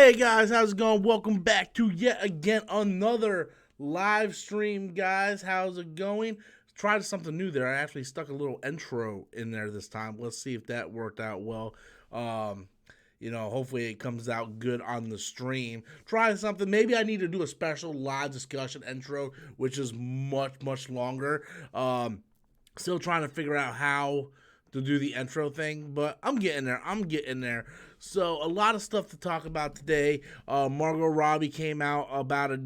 Hey guys, how's it going? Welcome back to yet again another live stream, guys. How's it going? Tried something new there. I actually stuck a little intro in there this time. Let's see if that worked out well. Hopefully it comes out good on the stream. Try something. Maybe I need to do a special live discussion intro, which is much longer. Still trying to figure out how to do the intro thing, but I'm getting there. So a lot of stuff to talk about today. Margot Robbie came out about a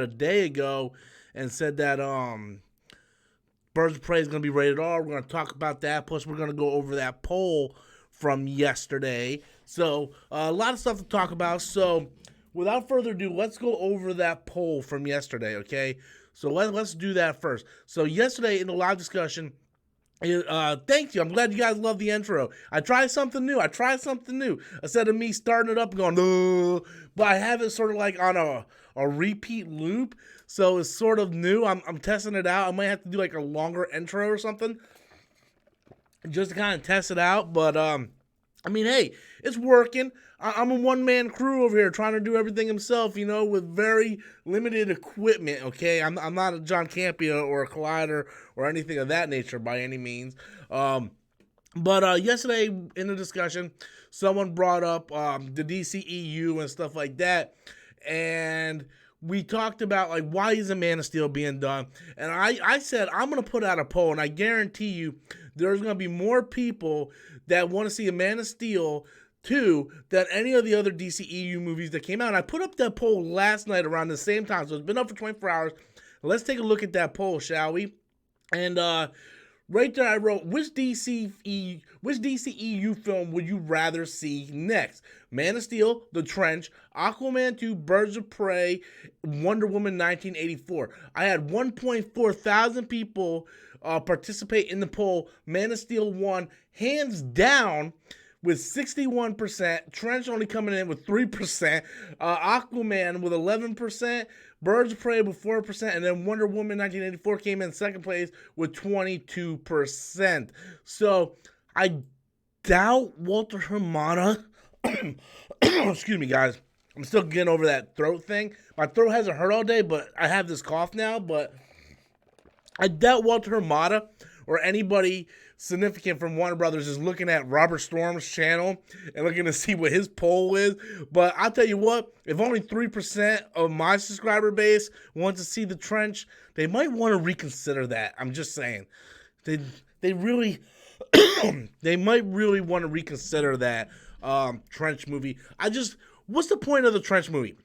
day ago and said that Birds of Prey is going to be rated R. We're going to talk about that. Plus, we're going to go over that poll from yesterday. So a lot of stuff to talk about. So without further ado, let's go over that poll from yesterday, okay? So let's do that first. So yesterday in the live discussion, thank you. I'm glad you guys love the intro. I tried something new. Instead of me starting it up and going, but I have it sort of like on a repeat loop. So it's sort of new. I'm testing it out. I might have to do like a longer intro or something just to kind of test it out. But, hey, it's working. I'm a one-man crew over here trying to do everything himself, with very limited equipment, okay? I'm not a John Campia or a Collider or anything of that nature by any means. But yesterday in the discussion, someone brought up the DCEU and stuff like that, and we talked about, like, why isn't Man of Steel being done? And I said, I'm going to put out a poll, and I guarantee you there's going to be more people that want to see a Man of Steel 2 than any of the other DCEU movies that came out. And I put up that poll last night around the same time, so it's been up for 24 hours. Let's take a look at that poll, shall we? And right there I wrote, which DCEU film would you rather see next? Man of Steel, The Trench, Aquaman 2, Birds of Prey, Wonder Woman 1984. I had 1.4 thousand people participate in the poll. Man of Steel won hands down with 61%, Trench only coming in with 3%, Aquaman with 11%, Birds of Prey with 4%, and then Wonder Woman 1984 came in second place with 22%. So I doubt Walter Hamada. Excuse me, guys. I'm still getting over that throat thing. My throat hasn't hurt all day, but I have this cough now. But I doubt Walter Hamada or anybody significant from Warner Brothers is looking at Robert Storm's channel and looking to see what his poll is. But I'll tell you what, if only 3% of my subscriber base wants to see The Trench, they might want to reconsider that. I'm just saying. They really they might really want to reconsider that Trench movie. What's the point of the Trench movie?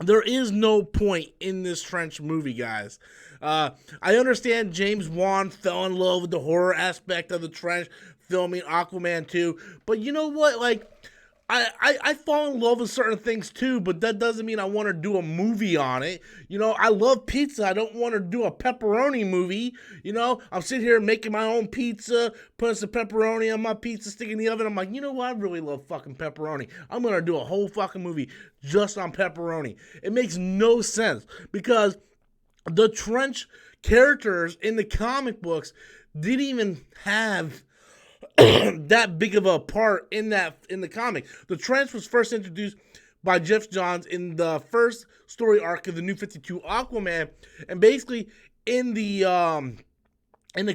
There is no point in this Trench movie, guys. I understand James Wan fell in love with the horror aspect of the Trench, filming Aquaman 2. But you know what? Like, I fall in love with certain things too, but that doesn't mean I want to do a movie on it. I love pizza. I don't want to do a pepperoni movie. I'm sitting here making my own pizza, putting some pepperoni on my pizza, sticking in the oven. I'm like, you know what? I really love fucking pepperoni. I'm going to do a whole fucking movie just on pepperoni. It makes no sense because the Trench characters in the comic books didn't even have that big of a part in the comic. The Trench was first introduced by Jeff Johns in the first story arc of the New 52 Aquaman, and basically in the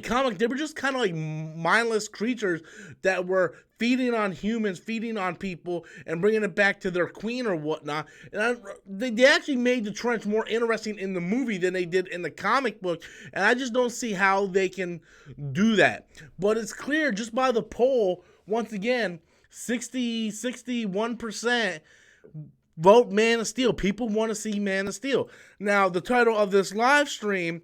comic, they were just kind of like mindless creatures that were feeding on humans, feeding on people, and bringing it back to their queen or whatnot. And they actually made the Trench more interesting in the movie than they did in the comic book, and I just don't see how they can do that. But it's clear just by the poll, once again, 61% vote Man of Steel. People want to see Man of Steel. Now, the title of this live stream,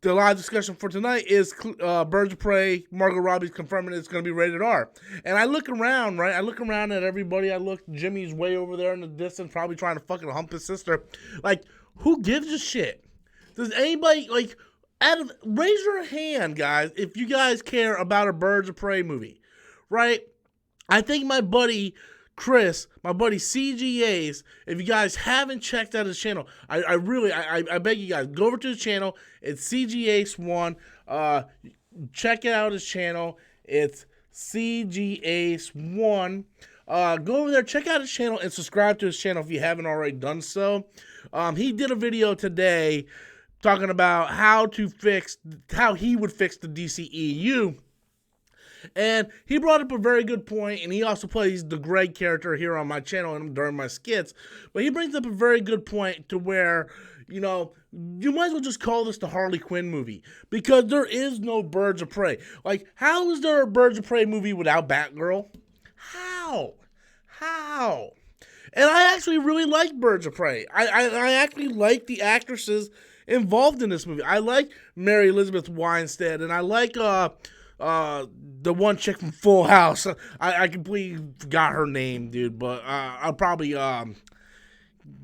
the live discussion for tonight, is Birds of Prey. Margot Robbie's confirming it's going to be rated R. And I look around, right? I look around at everybody. Jimmy's way over there in the distance, probably trying to fucking hump his sister. Like, who gives a shit? Does anybody, like, raise your hand, guys, if you guys care about a Birds of Prey movie, right? I think my buddy Chris, my buddy CGA's, if you guys haven't checked out his channel, I beg you guys, go over to his channel. It's CGAce1. Check it out, his channel. It's CGAce1. Go over there, check out his channel, and subscribe to his channel if you haven't already done so. He did a video today talking about how he would fix the DCEU. And he brought up a very good point, and he also plays the Greg character here on my channel and during my skits. But he brings up a very good point to where, you might as well just call this the Harley Quinn movie, because there is no Birds of Prey. Like, how is there a Birds of Prey movie without Batgirl? How? And I actually really like Birds of Prey. I actually like the actresses involved in this movie. I like Mary Elizabeth Winstead, and I like the one chick from Full House. I completely forgot her name, dude, but I'll probably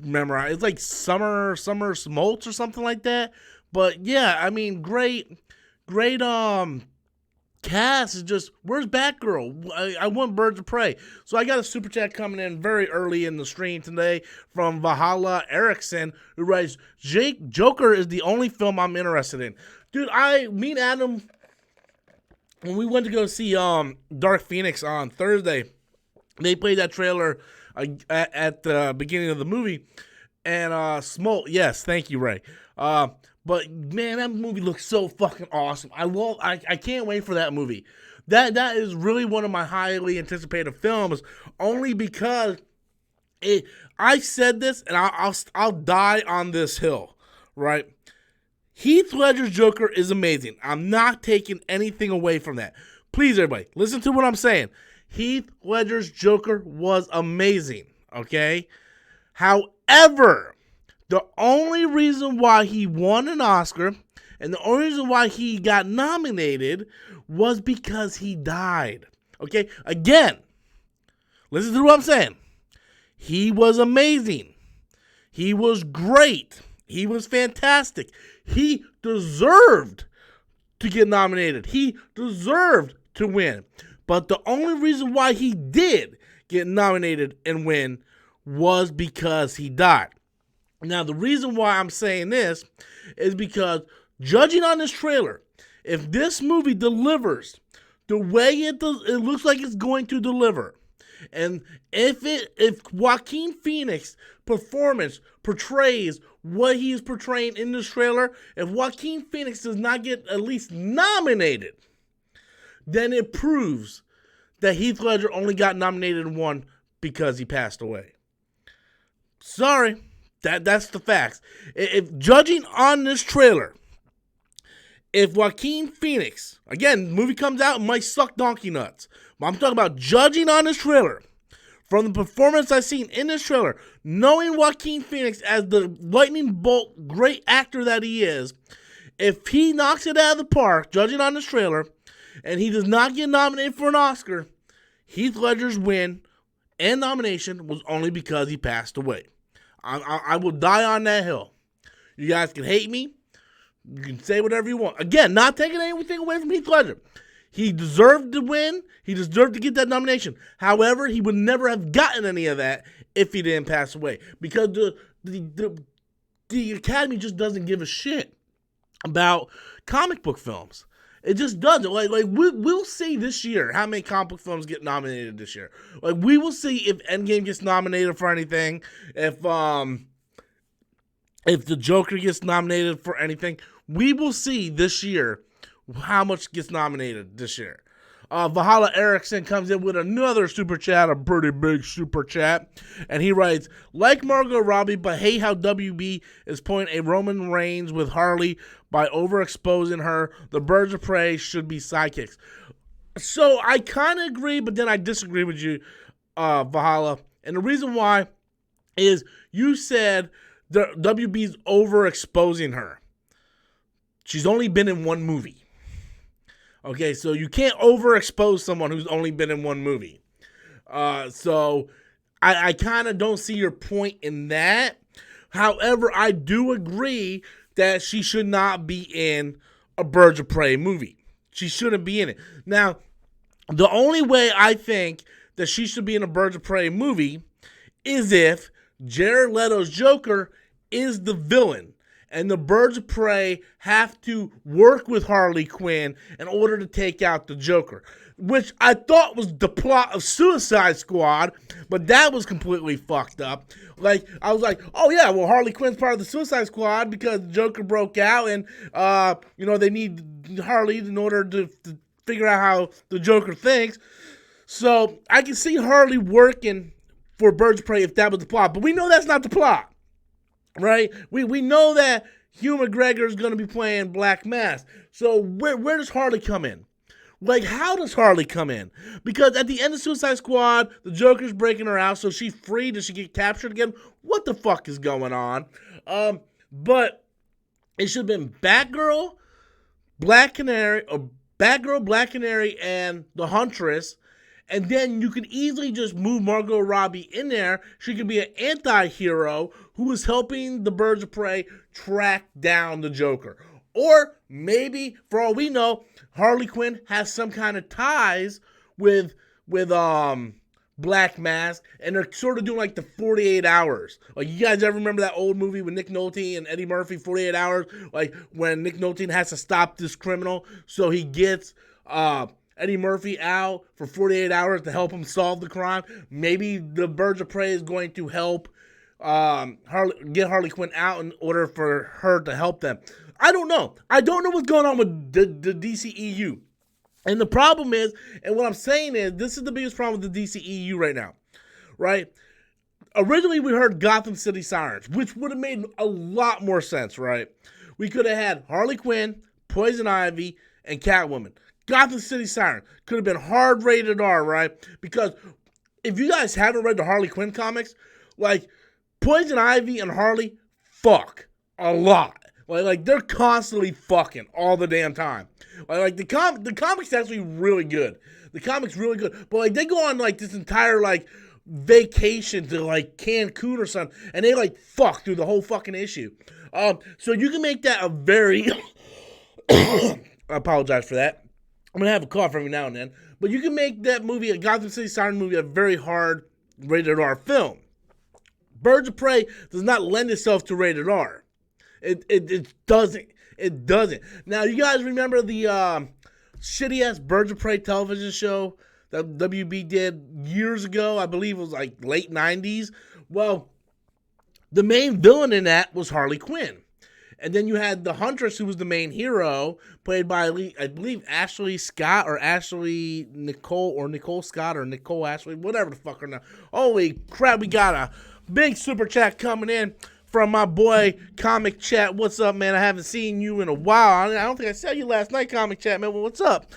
memorize. It's like Summer Smoltz or something like that. But yeah, I mean, great cast. Is just, where's Batgirl? I want Birds of Prey. So I got a super chat coming in very early in the stream today from Valhalla Erickson, who writes, Joker is the only film I'm interested in. Dude, me and Adam, when we went to go see Dark Phoenix on Thursday, they played that trailer at the beginning of the movie, and Smoke, yes, thank you, Ray. But man, that movie looks so fucking awesome. I can't wait for that movie. That is really one of my highly anticipated films, only because I said this, and I'll die on this hill, right? Heath Ledger's Joker is amazing. I'm not taking anything away from that. Please, everybody, listen to what I'm saying. Heath Ledger's Joker was amazing, okay? However, the only reason why he won an Oscar and the only reason why he got nominated was because he died, okay? Again, listen to what I'm saying. He was amazing. He was great. He was fantastic. He deserved to get nominated. He deserved to win. But the only reason why he did get nominated and win was because he died. Now, the reason why I'm saying this is because, judging on this trailer, if this movie delivers the way it looks like it's going to deliver, and if Joaquin Phoenix performance portrays what he is portraying in this trailer, if Joaquin Phoenix does not get at least nominated, then it proves that Heath Ledger only got nominated and won because he passed away. Sorry, that's the facts. If judging on this trailer, if Joaquin Phoenix, again, the movie comes out and might suck donkey nuts, but I'm talking about judging on this trailer, from the performance I've seen in this trailer, knowing Joaquin Phoenix as the lightning bolt great actor that he is, if he knocks it out of the park, judging on this trailer, and he does not get nominated for an Oscar, Heath Ledger's win and nomination was only because he passed away. I will die on that hill. You guys can hate me. You can say whatever you want. Again, not taking anything away from Heath Ledger. He deserved to win. He deserved to get that nomination. However, he would never have gotten any of that if he didn't pass away. Because the Academy just doesn't give a shit about comic book films. It just doesn't. Like we'll see this year how many comic book films get nominated this year. Like, we will see if Endgame gets nominated for anything. If the Joker gets nominated for anything. We will see this year how much gets nominated this year. Valhalla Erickson comes in with another super chat, a pretty big super chat, and he writes, like Margot Robbie, but hate how WB is pulling a Roman Reigns with Harley by overexposing her. The Birds of Prey should be sidekicks. So I kind of agree, but then I disagree with you, Valhalla. And the reason why is you said the WB's overexposing her. She's only been in one movie. Okay, so you can't overexpose someone who's only been in one movie. So I kind of don't see your point in that. However, I do agree that she should not be in a Birds of Prey movie. She shouldn't be in it. Now, the only way I think that she should be in a Birds of Prey movie is if Jared Leto's Joker is the villain. and the Birds of Prey have to work with Harley Quinn in order to take out the Joker, which I thought was the plot of Suicide Squad, but that was completely fucked up. Like, I was like, oh yeah, well, Harley Quinn's part of the Suicide Squad because the Joker broke out, and, they need Harley in order to figure out how the Joker thinks. So, I can see Harley working for Birds of Prey if that was the plot, but we know that's not the plot, right? We know that Hugh McGregor is going to be playing Black Mask. So, where does Harley come in? Like, how does Harley come in? Because at the end of Suicide Squad, the Joker's breaking her out, so she's free. Does she get captured again? What the fuck is going on? But it should have been Batgirl, Black Canary, and the Huntress. And then you could easily just move Margot Robbie in there. She could be an anti-hero who is helping the Birds of Prey track down the Joker. Or maybe, for all we know, Harley Quinn has some kind of ties with Black Mask, and they're sort of doing like the 48 hours. Like, you guys ever remember that old movie with Nick Nolte and Eddie Murphy, 48 Hours? Like, when Nick Nolte has to stop this criminal, so he gets Eddie Murphy out for 48 hours to help him solve the crime. Maybe the Birds of Prey is going to help get Harley Quinn out in order for her to help them. I don't know. I don't know what's going on with the DCEU. And the problem is, and what I'm saying is, this is the biggest problem with the DCEU right now, right? Originally, we heard Gotham City Sirens, which would have made a lot more sense, right? We could have had Harley Quinn, Poison Ivy, and Catwoman. Gotham City Sirens could have been hard rated R, right? Because if you guys haven't read the Harley Quinn comics, like, Poison Ivy and Harley fuck a lot. Like they're constantly fucking all the damn time. Like the comic's actually really good. The comic's really good. But like they go on like this entire like vacation to like Cancun or something, and they like fuck through the whole fucking issue. So you can make that a very I apologize for that. I'm gonna have a cough every now and then. But you can make that movie, a Gotham City Siren movie, a very hard rated R film. Birds of Prey does not lend itself to rated R. It doesn't. It doesn't. Now, you guys remember the shitty-ass Birds of Prey television show that WB did years ago? I believe it was like late 90s. Well, the main villain in that was Harley Quinn. And then you had the Huntress, who was the main hero, played by, I believe, Ashley Scott or Ashley Nicole or Nicole Scott or Nicole Ashley, whatever the fuck her name. Holy crap, we got a big super chat coming in from my boy, Comic Chat. What's up, man? I haven't seen you in a while. I don't think I saw you last night, Comic Chat, man. Well, what's up?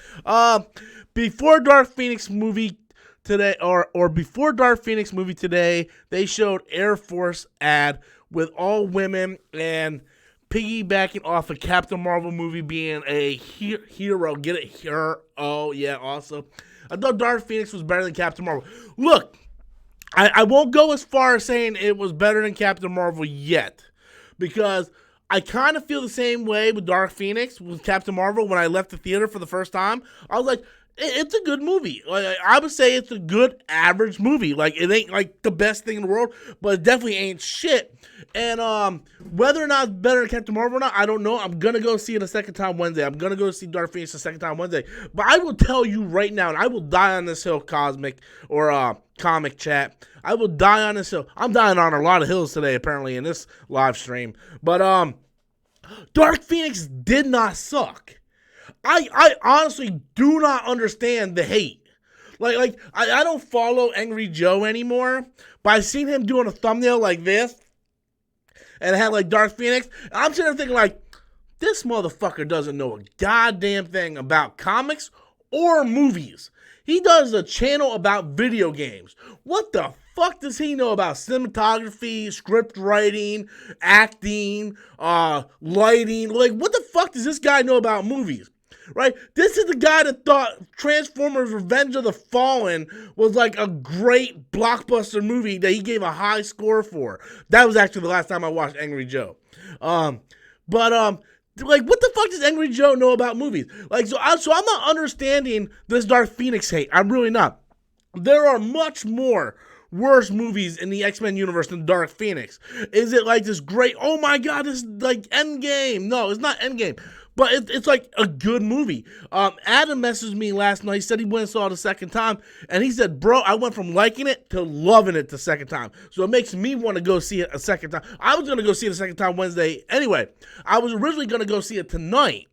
Before Dark Phoenix movie today, or before Dark Phoenix movie today, they showed Air Force ad with all women and piggybacking off a Captain Marvel movie being a hero. Get it? Hero. Yeah, also. I thought Dark Phoenix was better than Captain Marvel. Look, I won't go as far as saying it was better than Captain Marvel yet, because I kind of feel the same way with Dark Phoenix, with Captain Marvel. When I left the theater for the first time, I was like, it's a good movie. Like, I would say it's a good average movie. Like, it ain't like the best thing in the world, but it definitely ain't shit. And whether or not it's better than Captain Marvel or not, I don't know. I'm going to go see it a second time Wednesday. I'm going to go see Dark Phoenix a second time Wednesday. But I will tell you right now, and I will die on this hill, Comic Chat. I will die on this hill. I'm dying on a lot of hills today, apparently, in this live stream. But Dark Phoenix did not suck. I honestly do not understand the hate. Like I don't follow Angry Joe anymore, but I've seen him doing a thumbnail like this, and it had like Dark Phoenix. And I'm sitting there thinking like, this motherfucker doesn't know a goddamn thing about comics or movies. He does a channel about video games. What the fuck does he know about cinematography, script writing, acting, lighting? Like, what the fuck does this guy know about movies? Right? This is the guy that thought Transformers Revenge of the Fallen was like a great blockbuster movie that he gave a high score for. That was actually the last time I watched Angry Joe. Like, what the fuck does Angry Joe know about movies? Like, so I'm not understanding this Dark Phoenix hate. I'm really not. There are much more worse movies in the X-Men universe than Dark Phoenix? Is it like this great, oh my god, this is like Endgame? No, it's not Endgame. But it's like a good movie. Adam messaged me last night. He said he went and saw it the second time. And he said, bro, I went from liking it to loving it the second time. So it makes me want to go see it a second time. I was going to go see it a second time Wednesday anyway. I was originally going to go see it tonight.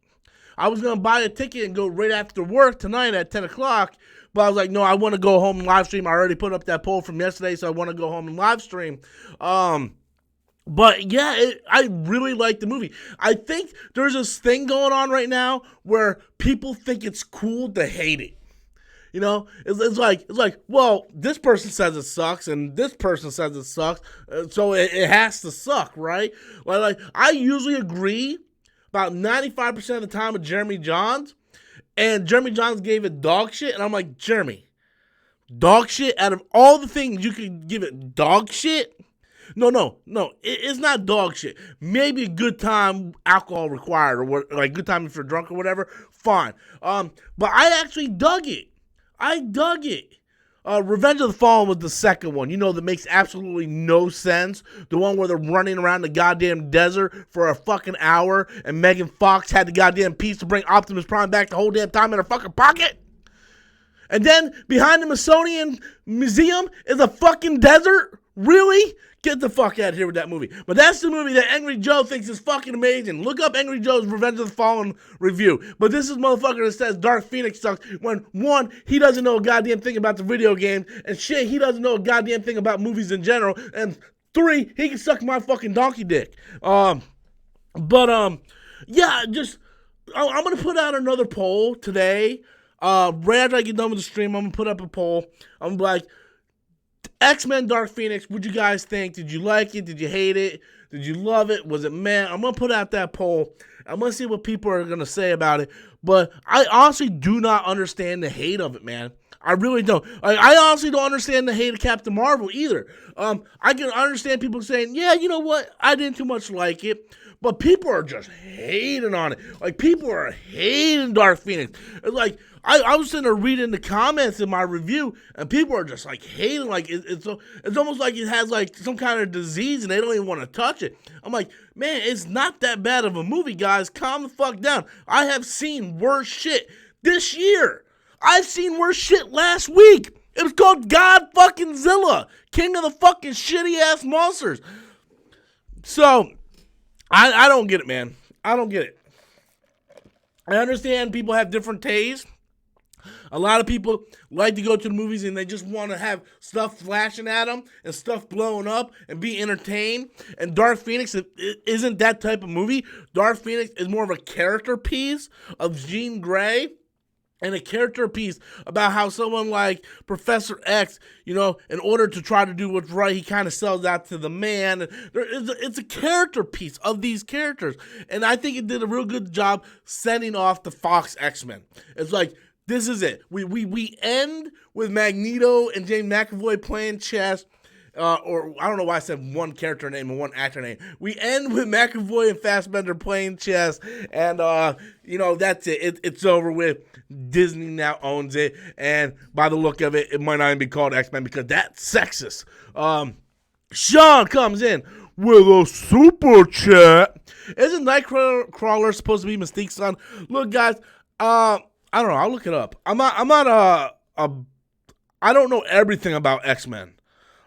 I was going to buy a ticket and go right after work tonight at 10 o'clock. But I was like, no, I want to go home and live stream. I already put up that poll from yesterday, so I want to go home and live stream. But yeah, I really like the movie. I think there's this thing going on right now where people think it's cool to hate it. You know, it's like, well, this person says it sucks and this person says it sucks, so it has to suck, right? Like I usually agree about 95% of the time with Jeremy Jahns, and Jeremy Jahns gave it dog shit, and I'm like, Jeremy, dog shit? Out of all the things you could give it dog shit? No. It's not dog shit. Maybe a good time, alcohol required, or what, like good time if you're drunk or whatever. Fine. But I actually dug it. Revenge of the Fallen was the second one. You know, that makes absolutely no sense. The one where they're running around the goddamn desert for a fucking hour, and Megan Fox had the goddamn piece to bring Optimus Prime back the whole damn time in her fucking pocket. And then behind the Smithsonian Museum is a fucking desert. Really? Get the fuck out of here with that movie. But that's the movie that Angry Joe thinks is fucking amazing. Look up Angry Joe's Revenge of the Fallen review. But this is motherfucker that says Dark Phoenix sucks when, one, he doesn't know a goddamn thing about the video game, and shit, he doesn't know a goddamn thing about movies in general, and three, he can suck my fucking donkey dick. Yeah, just, I'm going to put out another poll today. Right after I get done with the stream, I'm going to put up a poll. I'm like, X-Men Dark Phoenix, what'd you guys think? Did you like it? Did you hate it? Did you love it? Was it meh? I'm going to put out that poll. I'm going to see what people are going to say about it. But I honestly do not understand the hate of it, man. I really don't. I honestly don't understand the hate of Captain Marvel either. I can understand people saying, yeah, you know what? I didn't too much like it. But people are just hating on it. Like, people are hating Dark Phoenix. It's like, I was sitting there reading the comments in my review, and people are just, like, hating. Like, it's almost like it has, like, some kind of disease, and they don't even want to touch it. I'm like, man, it's not that bad of a movie, guys. Calm the fuck down. I have seen worse shit this year. I've seen worse shit last week. It was called God fucking Zilla, King of the fucking shitty-ass monsters. So, I don't get it, man. I don't get it. I understand people have different tastes. A lot of people like to go to the movies and they just want to have stuff flashing at them and stuff blowing up and be entertained. And Dark Phoenix isn't that type of movie. Dark Phoenix is more of a character piece of Jean Grey. And a character piece about how someone like Professor X, you know, in order to try to do what's right, he kind of sells out to the man. It's a character piece of these characters. And I think it did a real good job sending off the Fox X-Men. It's like, this is it. We end with Magneto and James McAvoy playing chess. Or I don't know why I said one character name and one actor name. We end with McAvoy and Fassbender playing chess, and you know, that's it. It's over with. Disney now owns it, and by the look of it, it might not even be called X-Men because that's sexist. Sean comes in with a super chat. Isn't Nightcrawler supposed to be Mystique's son? Look, guys, I don't know. I'll look it up. I don't know everything about X-Men.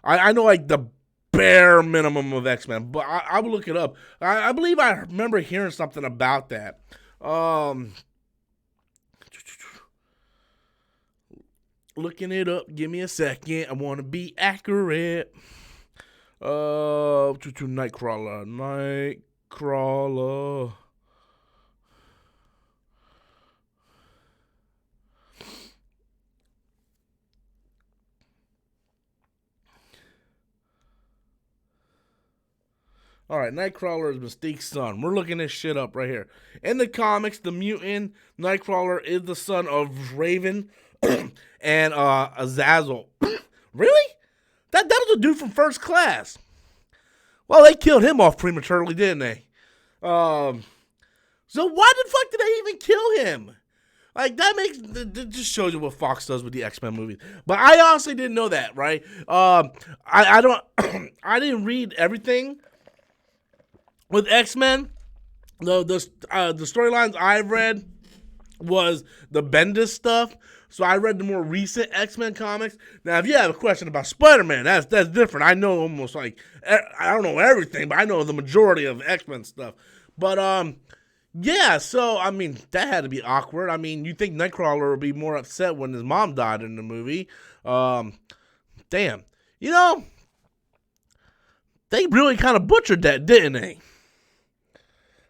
I know like the bare minimum of X-Men, but I will look it up. I believe I remember hearing something about that. Looking it up. Give me a second. I want to be accurate. Nightcrawler. All right, Nightcrawler is Mystique's son. We're looking this shit up right here. In the comics, the mutant Nightcrawler is the son of Raven and Azazel. Really? That was a dude from First Class. Well, they killed him off prematurely, didn't they? So why the fuck did they even kill him? Like, that just shows you what Fox does with the X-Men movies. But I honestly didn't know that, right? I don't, I didn't read everything with X-Men. The storylines I've read was the Bendis stuff. So I read the more recent X-Men comics. Now, if you have a question about Spider-Man, that's different. I know almost like, I don't know everything, but I know the majority of X-Men stuff. But, yeah, so, I mean, that had to be awkward. I mean, you think Nightcrawler would be more upset when his mom died in the movie. Damn. You know, they really kind of butchered that, didn't they?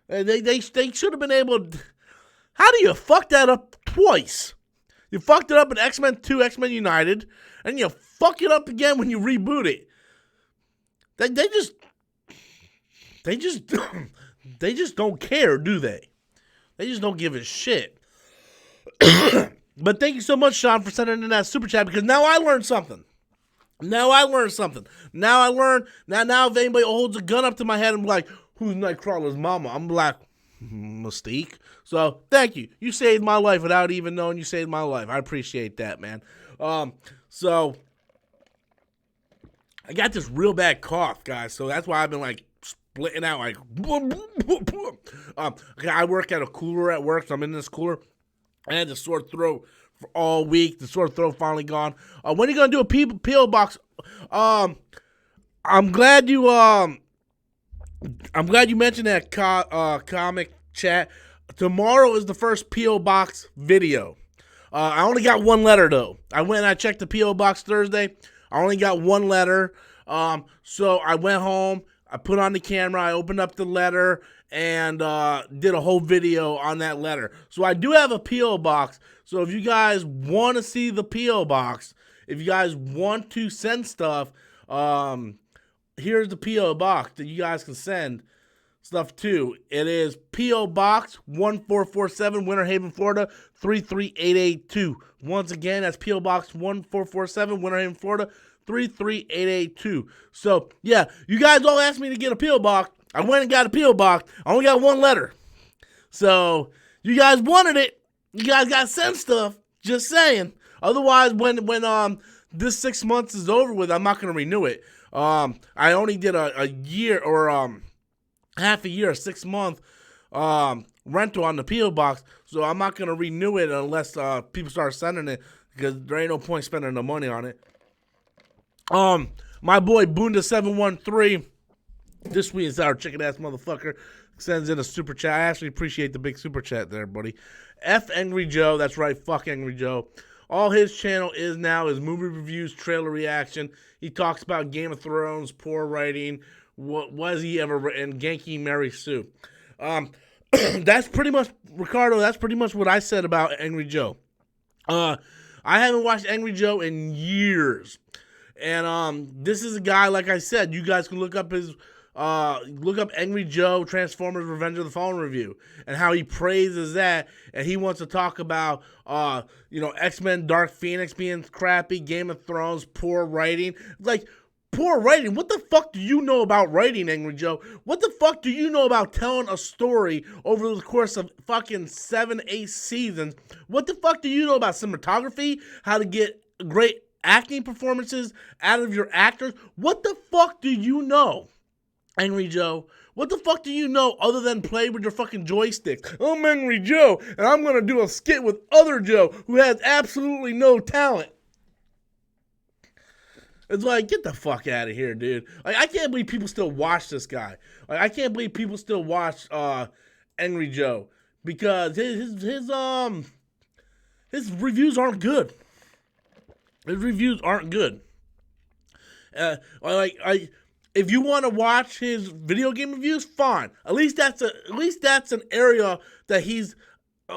They should have been able to... How do you fuck that up twice? You fucked it up in X-Men 2, X-Men United, and you fuck it up again when you reboot it. They just don't care, do they? They just don't give a shit. But thank you so much, Sean, for sending in that super chat, because now I learned something. Now if anybody holds a gun up to my head and be like, who's Nightcrawler's mama? I'm like, Mystique. So, thank you. You saved my life without even knowing you saved my life. I appreciate that, man. So, I got this real bad cough, guys. So, that's why I've been, like, splitting out, like, okay, I work at a cooler at work, so I'm in this cooler. I had a sore throat for all week. The sore throat finally gone. When are you going to do a P.O. box? I'm glad you mentioned that comic chat. Tomorrow is the first P.O. box video. I only got one letter, though. I went and I checked the P.O. box Thursday. I only got one letter. So I went home. I put on the camera. I opened up the letter and did a whole video on that letter. So I do have a P.O. box. So if you guys want to see the P.O. box, if you guys want to send stuff, here's the P.O. box that you guys can send stuff to. It is P.O. Box 1447, Winter Haven, Florida 33882. Once again, that's P.O. Box 1447, Winter Haven, Florida 33882. So, yeah, you guys all asked me to get a P.O. box. I went and got a P.O. box. I only got one letter. So, you guys wanted it. You guys got to send stuff. Just saying. Otherwise, when this 6 months is over with, I'm not going to renew it. I only did a year or half a year, 6 month rental on the P.O. box, so I'm not going to renew it unless people start sending it, because there ain't no point spending the money on it. My boy Boonda713, this sweet and sour chicken ass motherfucker, sends in a super chat. I actually appreciate the big super chat there, buddy. F Angry Joe, that's right, fuck Angry Joe. All his channel is now is movie reviews, trailer reaction. He talks about Game of Thrones, poor writing, what was he ever written, Genki Mary Sue. That's pretty much, Ricardo, that's pretty much what I said about Angry Joe. I haven't watched Angry Joe in years. And this is a guy, like I said, you guys can look up Angry Joe Transformers Revenge of the Fallen review and how he praises that, and he wants to talk about X-Men Dark Phoenix being crappy, Game of Thrones, poor writing. Like, poor writing? What the fuck do you know about writing, Angry Joe? What the fuck do you know about telling a story over the course of fucking 7-8 seasons? What the fuck do you know about cinematography? How to get great acting performances out of your actors? What the fuck do you know, Angry Joe? What the fuck do you know other than play with your fucking joysticks? I'm Angry Joe, and I'm gonna do a skit with other Joe who has absolutely no talent. It's like, get the fuck out of here, dude. Like, I can't believe people still watch this guy. Like, I can't believe people still watch Angry Joe, because his reviews aren't good. His reviews aren't good. If you want to watch his video game reviews, fine. At least that's an area that he's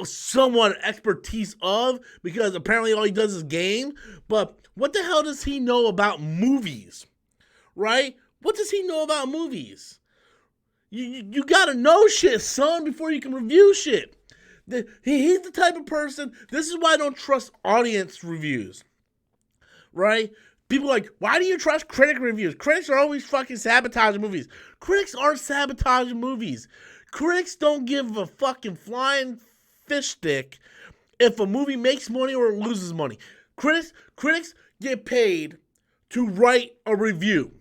somewhat expertise of, because apparently all he does is game. But what the hell does he know about movies, right? What does he know about movies? You gotta know shit, son, before you can review shit. He's the type of person. This is why I don't trust audience reviews, right? People are like, why do you trust critic reviews? Critics are always fucking sabotaging movies. Critics aren't sabotaging movies. Critics don't give a fucking flying fish stick if a movie makes money or loses money. Critics get paid to write a review.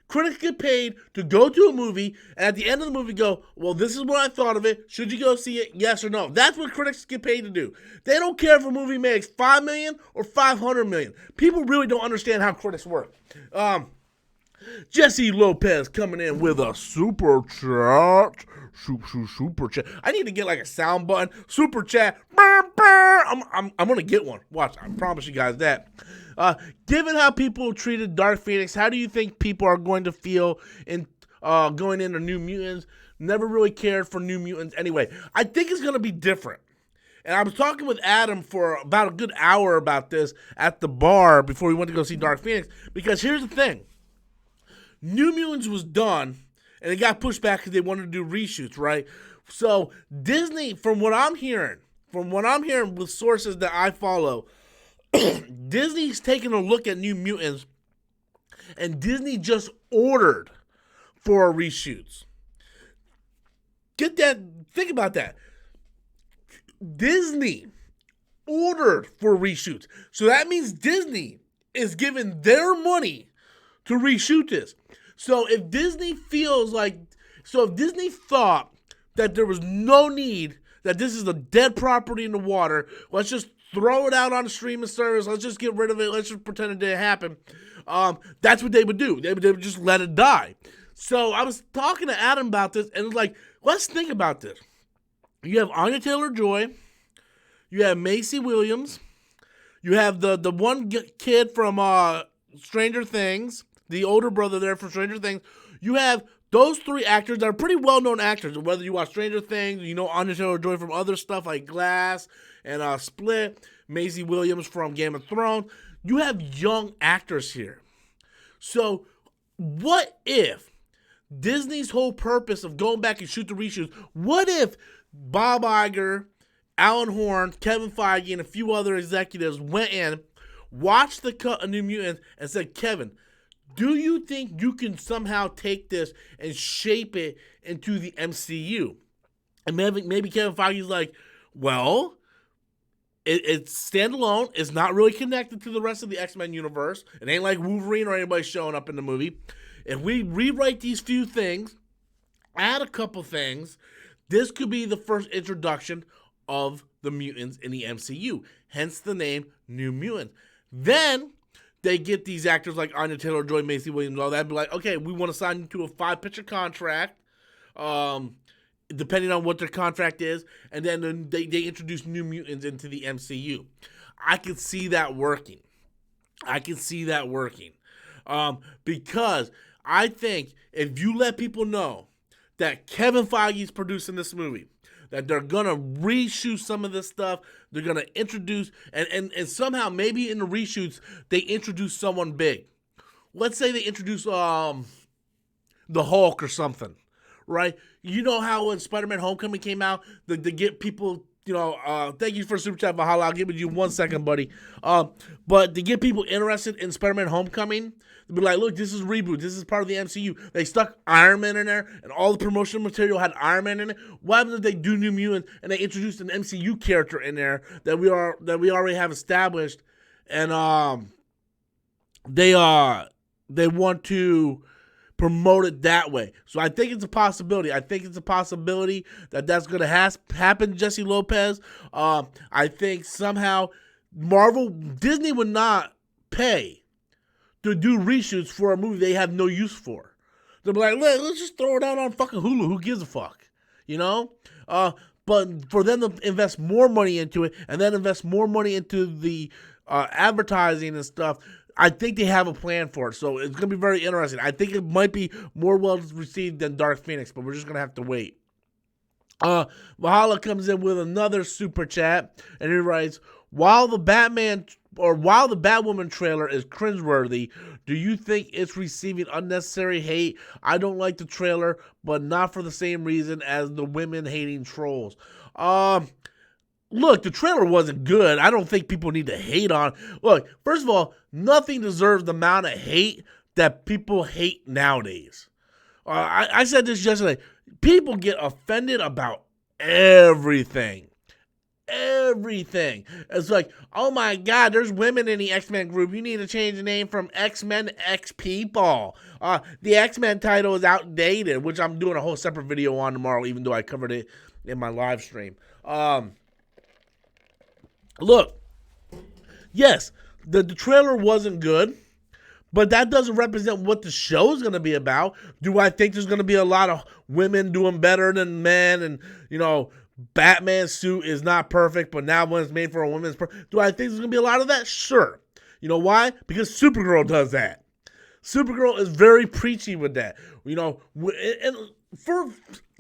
Critics get paid to go to a movie and at the end of the movie go, well, this is what I thought of it. Should you go see it? Yes or no? That's what critics get paid to do. They don't care if a movie makes $5 million or $500 million. People really don't understand how critics work. Jesse Lopez coming in with a super chat. Super chat. I need to get like a sound button. Super chat. I'm gonna get one. Watch. I promise you guys that. Given how people treated Dark Phoenix, how do you think people are going to feel in going into New Mutants? Never really cared for New Mutants anyway. I think it's gonna be different. And I was talking with Adam for about a good hour about this at the bar before we went to go see Dark Phoenix. Because here's the thing. New Mutants was done, and it got pushed back because they wanted to do reshoots, right? So Disney, from what I'm hearing with sources that I follow, Disney's taking a look at New Mutants, and Disney just ordered for reshoots. Get that? Think about that. Disney ordered for reshoots. So that means Disney is giving their money to reshoot this. So if Disney thought that there was no need, that this is a dead property in the water, let's just throw it out on the streaming service, let's just get rid of it, let's just pretend it didn't happen, that's what they would do. They would just let it die. So I was talking to Adam about this, and it was like, let's think about this. You have Anya Taylor-Joy, you have Macy Williams, you have the one kid from Stranger Things, the older brother there from Stranger Things. You have those three actors that are pretty well-known actors. Whether you watch Stranger Things, you know Anya Taylor-Joy from other stuff like Glass and Split, Maisie Williams from Game of Thrones. You have young actors here. So what if Disney's whole purpose of going back and shoot the reshoots, what if Bob Iger, Alan Horn, Kevin Feige, and a few other executives went in, watched the cut of New Mutants, and said, Kevin, do you think you can somehow take this and shape it into the MCU? And maybe Kevin Feige's like, well, it's standalone. It's not really connected to the rest of the X-Men universe. It ain't like Wolverine or anybody showing up in the movie. If we rewrite these few things, add a couple things, this could be the first introduction of the mutants in the MCU. Hence the name New Mutants. Then they get these actors like Anya Taylor-Joy, Macy Williams, all that, be like, okay, we want to sign you to a 5-picture contract, depending on what their contract is, and then they introduce New Mutants into the MCU. I can see that working. Because I think if you let people know that Kevin Feige is producing this movie, that they're going to reshoot some of this stuff, they're going to introduce, and somehow maybe in the reshoots, they introduce someone big. Let's say they introduce the Hulk or something, right? You know how when Spider-Man Homecoming came out, they get people, thank you for Super Chat, Valhalla, I'll give it you 1 second, buddy. But to get people interested in Spider-Man Homecoming, they'll be like, look, this is a reboot. This is part of the MCU. They stuck Iron Man in there, and all the promotional material had Iron Man in it. What happens if they do New Mutants and they introduced an MCU character in there that we already have established, and they want to promote it that way. So I think it's a possibility. That that's going to happen, Jesse Lopez. I think somehow Disney would not pay to do reshoots for a movie they have no use for. They'll be like, let's just throw it out on fucking Hulu. Who gives a fuck? But for them to invest more money into it and then invest more money into the advertising and stuff, I think they have a plan for it. So it's going to be very interesting. I think it might be more well received than Dark Phoenix, but we're just going to have to wait. Valhalla comes in with another super chat, and he writes, while the Batwoman trailer is cringeworthy, do you think it's receiving unnecessary hate? I don't like the trailer, but not for the same reason as the women-hating trolls. Look, the trailer wasn't good. I don't think people need to hate on. Look, first of all, nothing deserves the amount of hate that people hate nowadays. I said this yesterday. People get offended about everything. everything. It's like, oh my God, there's women in the X-Men group. You need to change the name from X-Men to X-People. The X-Men title is outdated, which I'm doing a whole separate video on tomorrow, even though I covered it in my live stream. Look, yes, the trailer wasn't good, but that doesn't represent what the show is going to be about. Do I think there's going to be a lot of women doing better than men? And, you know, Batman's suit is not perfect, but now when it's made for a woman, it's perfect. Do I think there's going to be a lot of that? Sure. You know why? Because Supergirl does that. Supergirl is very preachy with that. You know, and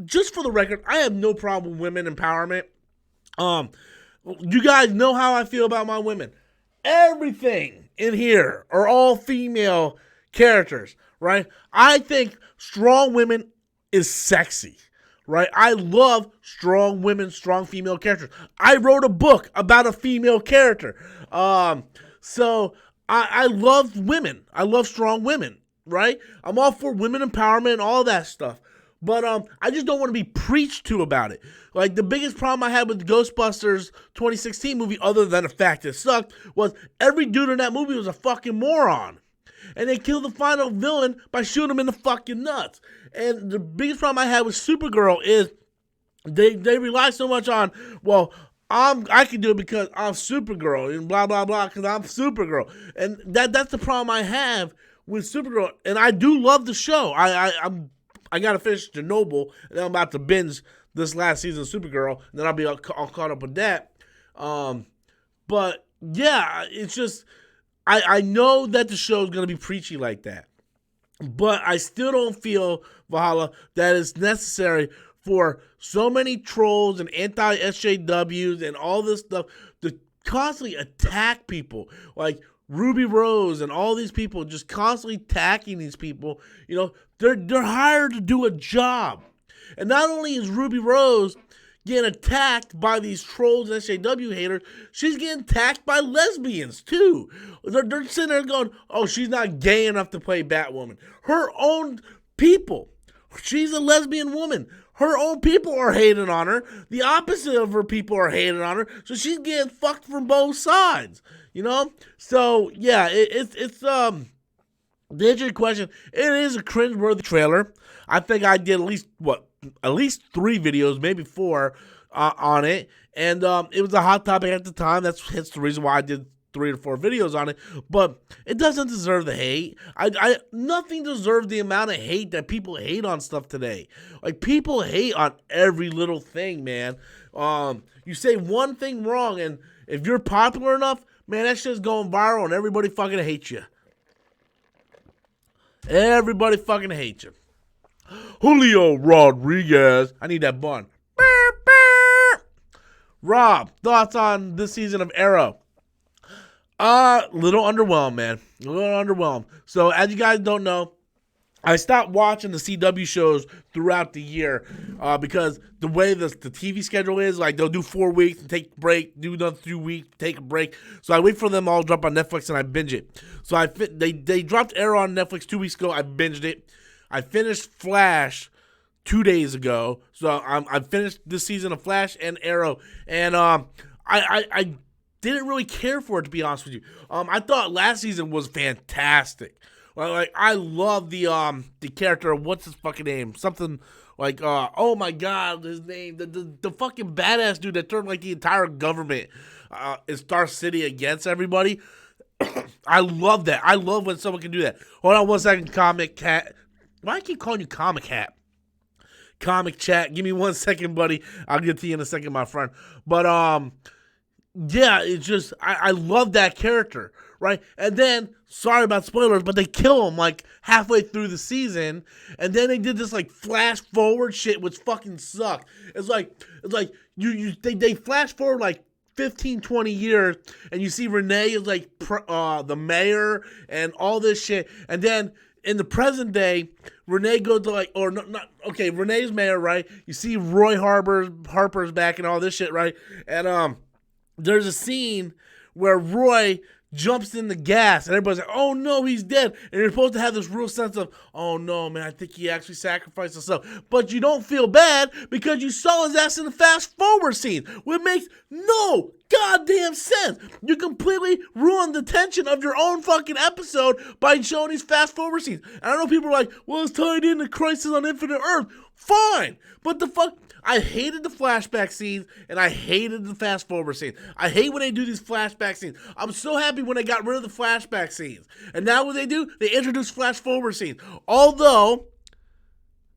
just for the record, I have no problem with women empowerment. You guys know how I feel about my women. Everything in here are all female characters, right? I think strong women is sexy, right? I love strong women, strong female characters. I wrote a book about a female character. So I love women. I love strong women, right? I'm all for women empowerment and all that stuff. But I just don't want to be preached to about it. Like, the biggest problem I had with the Ghostbusters 2016 movie, other than the fact it sucked, was every dude in that movie was a fucking moron. And they killed the final villain by shooting him in the fucking nuts. And the biggest problem I had with Supergirl is they rely so much on, well, I can do it because I'm Supergirl and blah, blah, blah, because I'm Supergirl. And that's the problem I have with Supergirl. And I do love the show. I got to finish Chernobyl, and then I'm about to binge this last season of Supergirl, and then I'll be all caught up with that. But, yeah, it's just, I know that the show is going to be preachy like that. But I still don't feel, Valhalla, that it's necessary for so many trolls and anti-SJWs and all this stuff to constantly attack people. Like, Ruby Rose and all these people just constantly attacking these people. You know, they're hired to do a job. And not only is Ruby Rose getting attacked by these trolls and SJW haters, she's getting attacked by lesbians too. They're sitting there going, oh, she's not gay enough to play Batwoman. Her own people. She's a lesbian woman. Her own people are hating on her. The opposite of her people are hating on her. So she's getting fucked from both sides. You know? So, yeah, it's to answer your question, it is a cringeworthy trailer. I think I did at least 3 videos, maybe 4, on it. And it was a hot topic at the time. That's the reason why I did 3 or 4 videos on it. But it doesn't deserve the hate. Nothing deserves the amount of hate that people hate on stuff today. Like, people hate on every little thing, man. You say one thing wrong, and if you're popular enough, man, that shit's going viral, and everybody fucking hates you. Everybody fucking hates you. Julio Rodriguez. I need that bun. Rob, thoughts on this season of Arrow? Little underwhelmed, man. A little underwhelmed. So, as you guys don't know, I stopped watching the CW shows throughout the year because the way the TV schedule is, like, they'll do 4 weeks and take a break, do another 2 weeks, take a break. So I wait for them all to drop on Netflix and I binge it. So they dropped Arrow on Netflix 2 weeks ago. I binged it. I finished Flash 2 days ago. So I finished this season of Flash and Arrow. And I didn't really care for it, to be honest with you. I thought last season was fantastic. Like, I love the character. What's his fucking name? Something like oh my god, his name, the fucking badass dude that turned like the entire government in Star City against everybody. I love that. I love when someone can do that. Hold on 1 second, Comic Cat. Why do I keep calling you Comic Hat? Comic Chat. Give me 1 second, buddy. I'll get to you in a second, my friend. But yeah, it's just I love that character. Right? And then, sorry about spoilers, but they kill him like halfway through the season, and then they did this like flash forward shit, which fucking sucked. It's like they flash forward like 15, 20 years, and you see Renee is like the mayor and all this shit, and then in the present day, Renee goes to like, or not okay, Renee's mayor, right? You see Roy Harper's back and all this shit, right? And there's a scene where Roy jumps in the gas, and everybody's like, oh no, he's dead. And you're supposed to have this real sense of, oh no, man, I think he actually sacrificed himself. But you don't feel bad because you saw his ass in the fast forward scene, which makes no goddamn sense. You completely ruined the tension of your own fucking episode by showing these fast forward scenes. And I know people are like, well, it's tied into Crisis on Infinite Earth. Fine, but the fuck, I hated the flashback scenes, and I hated the fast forward scene. I hate when they do these flashback scenes. I'm so happy when they got rid of the flashback scenes. And now what they do, they introduce flash forward scenes. Although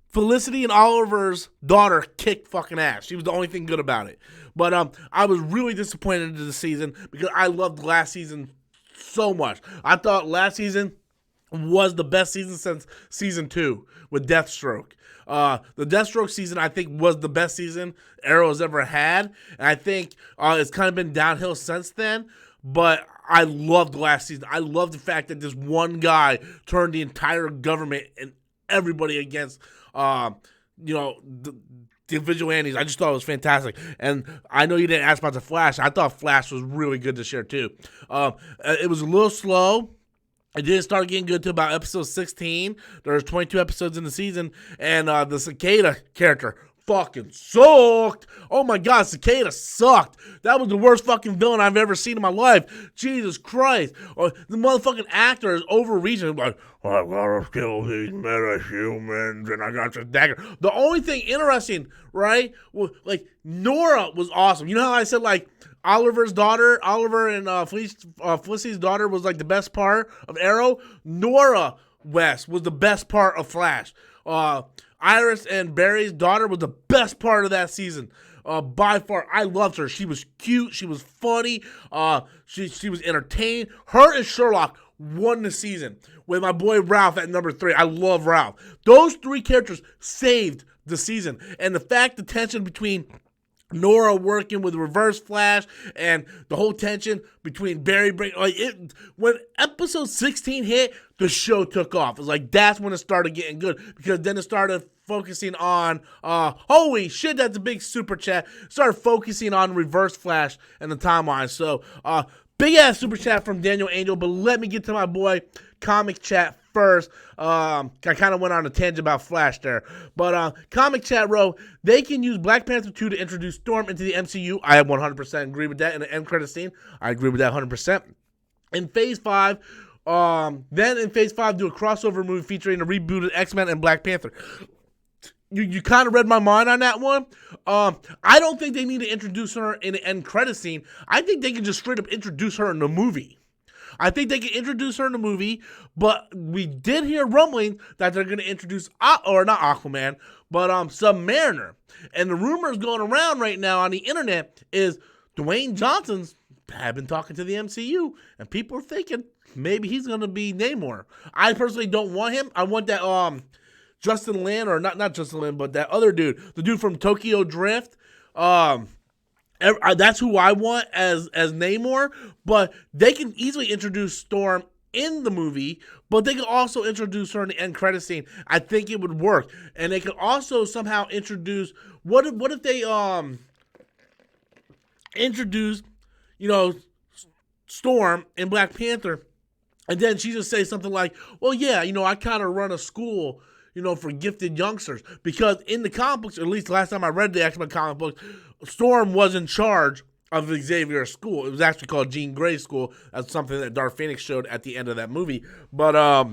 Felicity and Oliver's daughter kicked fucking ass. She was the only thing good about it. But I was really disappointed in the season because I loved last season so much. I thought last season was the best season since season 2 with Deathstroke. The Deathstroke season, I think, was the best season Arrow has ever had. And I think it's kind of been downhill since then. But I loved last season. I loved the fact that this one guy turned the entire government and everybody against, the vigilantes. I just thought it was fantastic. And I know you didn't ask about the Flash. I thought Flash was really good this year, too. It was a little slow. It didn't start getting good till about episode 16. There's 22 episodes in the season, and the Cicada character fucking sucked. Oh my god, Cicada sucked. That was the worst fucking villain I've ever seen in my life. Jesus Christ. The motherfucking actor is overreaching. Like, I gotta kill these metahumans, and I got this dagger. The only thing interesting, right, was, like, Nora was awesome. You know how I said, like, Oliver and Felicity's daughter was like the best part of Arrow? Nora West was the best part of Flash. Iris and Barry's daughter was the best part of that season. By far, I loved her. She was cute. She was funny. She was entertaining. Her and Sherlock won the season with my boy Ralph at number 3. I love Ralph. Those 3 characters saved the season. And the fact, the tension between Nora working with Reverse Flash and the whole tension between Barry when episode 16 hit, the show took off. It was like that's when it started getting good because then it started focusing on holy shit, that's a big super chat. Started focusing on Reverse Flash and the timeline. So big ass super chat from Daniel Angel, but let me get to my boy Comic Chat first. I kind of went on a tangent about Flash there. But Comic Chat wrote, they can use Black Panther 2 to introduce Storm into the MCU. I 100% agree with that. In the end credit scene, I agree with that 100%. In Phase 5, then in Phase 5, do a crossover movie featuring a rebooted X-Men and Black Panther. You kind of read my mind on that one. I don't think they need to introduce her in the end credit scene. I think they can just straight up introduce her in the movie. I think they can introduce her in the movie, but we did hear rumbling that they're going to introduce, not Aquaman, but Submariner. And the rumors going around right now on the internet is Dwayne Johnson's have been talking to the MCU, and people are thinking maybe he's going to be Namor. I personally don't want him. I want that Justin Lin, or not Justin Lin, but that other dude, the dude from Tokyo Drift. That's who I want as Namor, but they can easily introduce Storm in the movie, but they can also introduce her in the end credit scene. I think it would work. And they could also somehow introduce, what if they introduce, Storm in Black Panther, and then she just says something like, well, yeah, I kind of run a school, for gifted youngsters, because in the comic books, or at least last time I read the X-Men comic book, Storm was in charge of Xavier's school. It was actually called Jean Grey's school. That's something that Dark Phoenix showed at the end of that movie. But,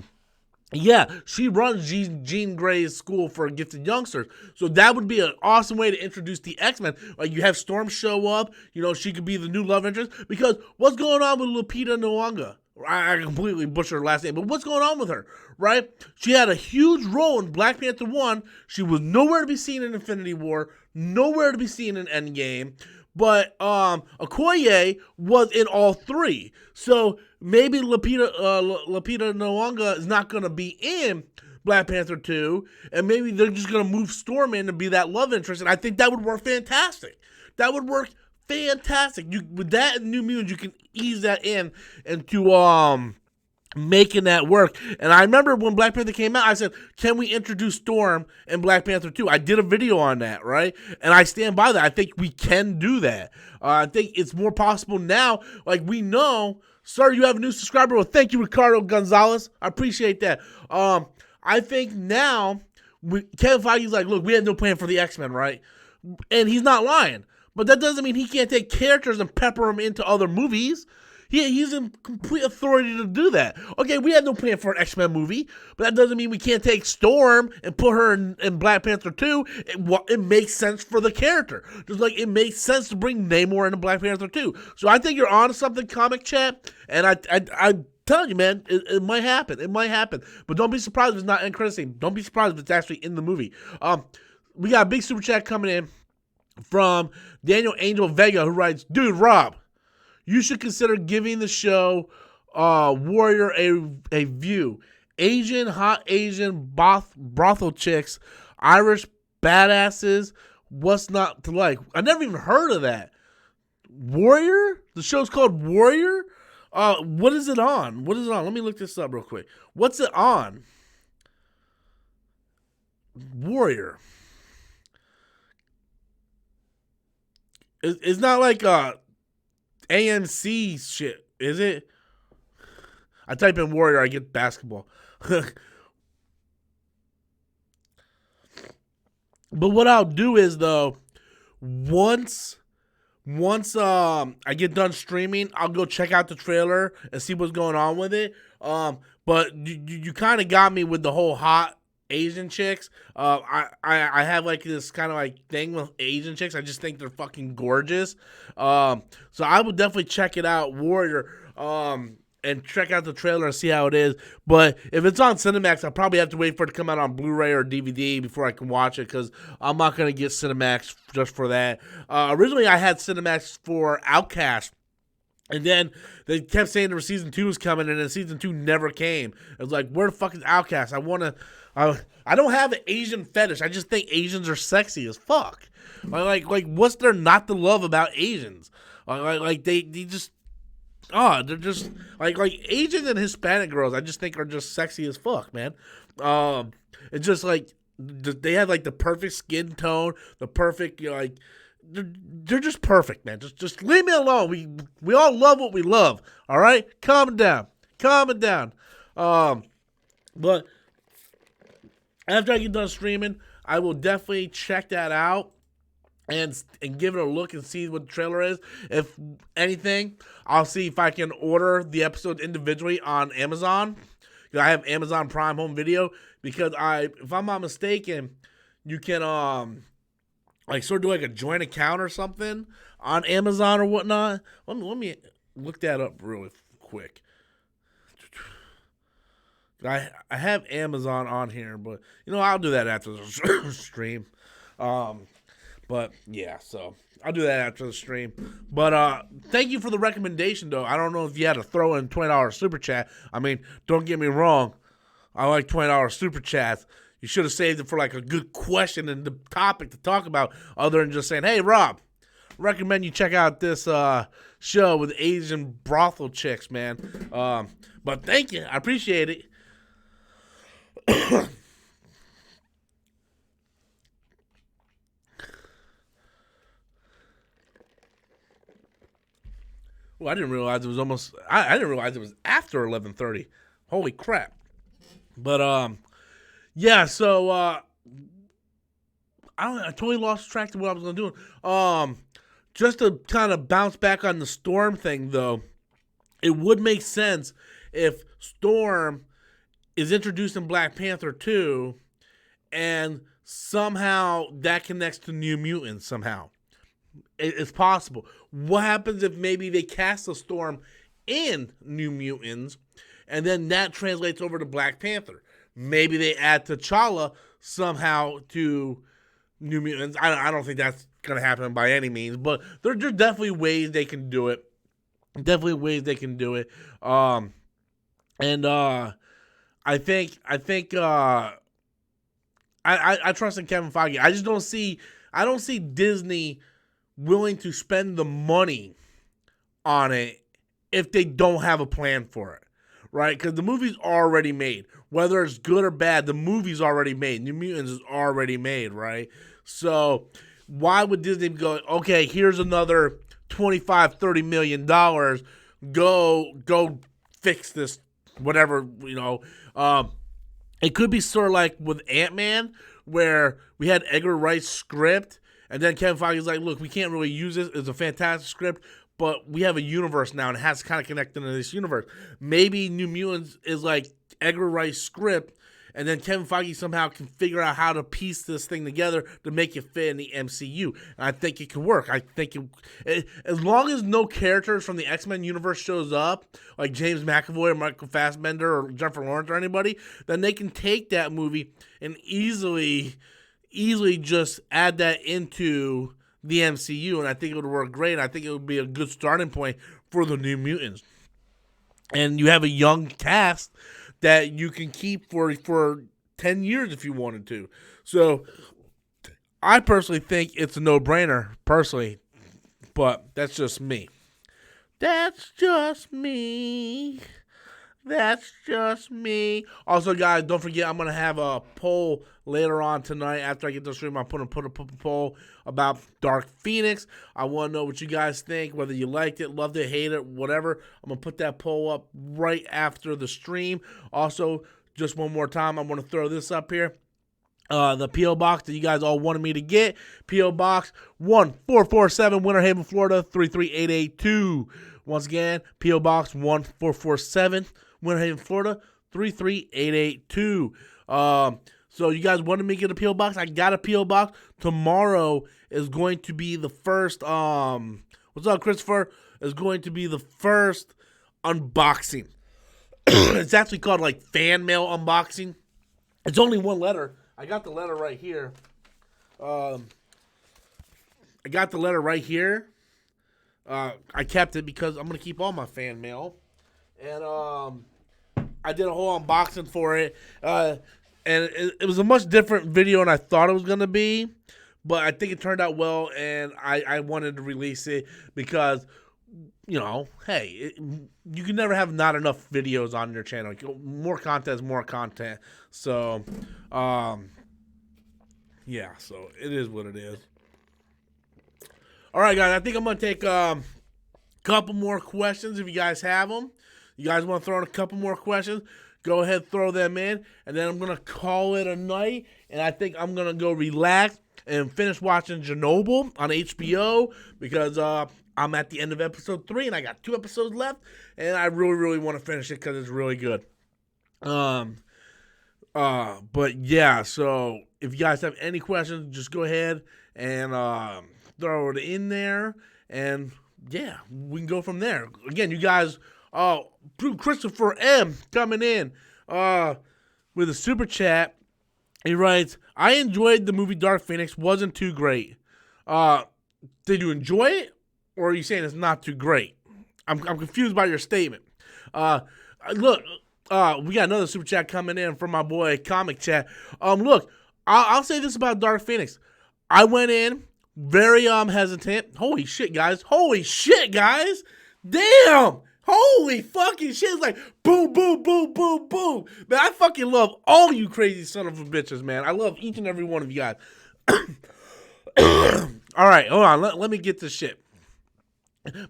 yeah, she runs Jean Grey's school for gifted youngsters. So that would be an awesome way to introduce the X-Men. Like, you have Storm show up. She could be the new love interest. Because what's going on with Lupita Nyong'o? I completely butchered her last name, but what's going on with her, right? She had a huge role in Black Panther 1. She was nowhere to be seen in Infinity War, nowhere to be seen in Endgame, but Okoye was in all 3. So maybe Lupita Nyong'o is not going to be in Black Panther 2, and maybe they're just going to move Storm in to be that love interest, and I think that would work fantastic. That would work fantastic. With that and New Mutants, you can ease that in into making that work. And I remember when Black Panther came out, I said, can we introduce Storm in Black Panther 2? I did a video on that, right? And I stand by that. I think we can do that. I think it's more possible now. Like, we know, sir, you have a new subscriber. Well, thank you, Ricardo Gonzalez. I appreciate that. I think now, Kevin Feige's like, look, we had no plan for the X-Men, right? And he's not lying. But that doesn't mean he can't take characters and pepper them into other movies. He's in complete authority to do that. Okay, we had no plan for an X-Men movie, but that doesn't mean we can't take Storm and put her in Black Panther 2. It makes sense for the character. Just like it makes sense to bring Namor into Black Panther 2. So I think you're on to something, Comic Chat, and I'm telling you, man, it might happen. It might happen. But don't be surprised if it's not end credit scene. Don't be surprised if it's actually in the movie. We got a big super chat coming in from Daniel Angel Vega, who writes, dude, Rob, you should consider giving the show Warrior a view. Hot Asian brothel chicks, Irish badasses, what's not to like? I never even heard of that. Warrior? The show's called Warrior? What is it on? What is it on? Let me look this up real quick. What's it on? Warrior. It's not like AMC shit, is it? I type in Warrior, I get basketball. But what I'll do is, though, once I get done streaming, I'll go check out the trailer and see what's going on with it. But you kind of got me with the whole hot Asian chicks. I have like this kind of like thing with Asian chicks. I just think they're fucking gorgeous. So I would definitely check it out, Warrior, and check out the trailer and see how it is. But if it's on Cinemax, I'll probably have to wait for it to come out on Blu-ray or DVD before I can watch it, because I'm not going to get Cinemax just for that. Originally, I had Cinemax for Outcast. And then they kept saying the season 2 was coming, and then season 2 never came. It was like, where the fuck is Outcast? I don't have an Asian fetish. I just think Asians are sexy as fuck. Like what's there not to love about Asians? They just, they're just like Asian and Hispanic girls. I just think are just sexy as fuck, man. It's just like they have like the perfect skin tone, the perfect, like. They're just perfect, man. Just leave me alone. We all love what we love. All right, calm it down. But after I get done streaming, I will definitely check that out and give it a look and see what the trailer is. If anything, I'll see if I can order the episode individually on Amazon. I have Amazon Prime Home Video, because if I'm not mistaken, you can like sort of do like a joint account or something on Amazon or whatnot. Let me look that up really quick. I have Amazon on here, but I'll do that after the stream. But yeah, so I'll do that after the stream. But thank you for the recommendation, though. I don't know if you had to throw in $20 super chat. I mean, don't get me wrong, I like $20 super chats. You should have saved it for like a good question and the topic to talk about, other than just saying, hey, Rob, recommend you check out this show with Asian brothel chicks, man. But thank you. I appreciate it. Well, I didn't realize it was almost. I didn't realize it was after 11:30. Holy crap! But yeah. So I totally lost track of what I was gonna do. Just to kind of bounce back on the Storm thing, though, it would make sense if Storm is introduced in Black Panther 2, and somehow that connects to New Mutants somehow. It's possible. What happens if maybe they cast a Storm in New Mutants, and then that translates over to Black Panther? Maybe they add T'Challa somehow to New Mutants. I don't think that's going to happen by any means, but there's definitely ways they can do it. I think I trust in Kevin Feige. I don't see Disney willing to spend the money on it if they don't have a plan for it, right? Because the movie's already made. Whether it's good or bad, the movie's already made. New Mutants is already made, right? So why would Disney go, okay, here's another $25-30 million. Go fix this, whatever, It could be sort of like with Ant-Man, where we had Edgar Wright's script, and then Kevin Feige's like, look, we can't really use this. It's a fantastic script, but we have a universe now, and it has to kind of connect into this universe. Maybe New Mutants is like Edgar Wright's script, and then Kevin Feige somehow can figure out how to piece this thing together to make it fit in the MCU. And I think it can work. I think as long as no characters from the X-Men universe shows up, like James McAvoy or Michael Fassbender or Jennifer Lawrence or anybody, then they can take that movie and easily just add that into the MCU. And I think it would work great. I think it would be a good starting point for the New Mutants. And you have a young cast that you can keep for 10 years if you wanted to. So I personally think it's a no-brainer, personally. But that's just me. That's just me. That's just me. Also, guys, don't forget, I'm going to have a poll later on tonight. After I get the stream, I'm going to put a poll about Dark Phoenix. I want to know what you guys think, whether you liked it, loved it, hated it, whatever. I'm going to put that poll up right after the stream. Also, just one more time, I want to throw this up here. The P.O. Box that you guys all wanted me to get. P.O. Box 1447, Winter Haven, Florida, 33882. Once again, P.O. Box 1447, Winter Haven, Florida, 33882. So you guys wanted me to get a P.O. Box? I got a P.O. Box. Tomorrow is going to be the first, what's up, Christopher? Is going to be the first unboxing. It's actually called, like, fan mail unboxing. It's only one letter. I got the letter right here. I kept it because I'm going to keep all my fan mail. And I did a whole unboxing for it. And it was a much different video than I thought it was going to be. But I think it turned out well, and I wanted to release it because, hey, you can never have not enough videos on your channel. More content is more content. So, yeah, so it is what it is. All right, guys, I think I'm going to take a couple more questions if you guys have them. You guys want to throw in a couple more questions? Go ahead, throw them in, and then I'm going to call it a night, and I think I'm going to go relax and finish watching Chernobyl on HBO because I'm at the end of episode 3, and I got 2 episodes left, and I really, really want to finish it because it's really good. But yeah, so if you guys have any questions, just go ahead and throw it in there, and yeah, we can go from there. Again, you guys, Christopher M. coming in with a super chat. He writes, I enjoyed the movie Dark Phoenix, wasn't too great. Did you enjoy it, or are you saying it's not too great? I'm confused by your statement. Look, we got another super chat coming in from my boy Comic Chat. Look, I'll say this about Dark Phoenix. I went in very hesitant. Holy shit, guys. Damn. Holy fucking shit. It's like boom, boom, boom, boom, boom. Man, I fucking love all you crazy son of a bitches, man. I love each and every one of you guys. All right, hold on. Let me get this shit.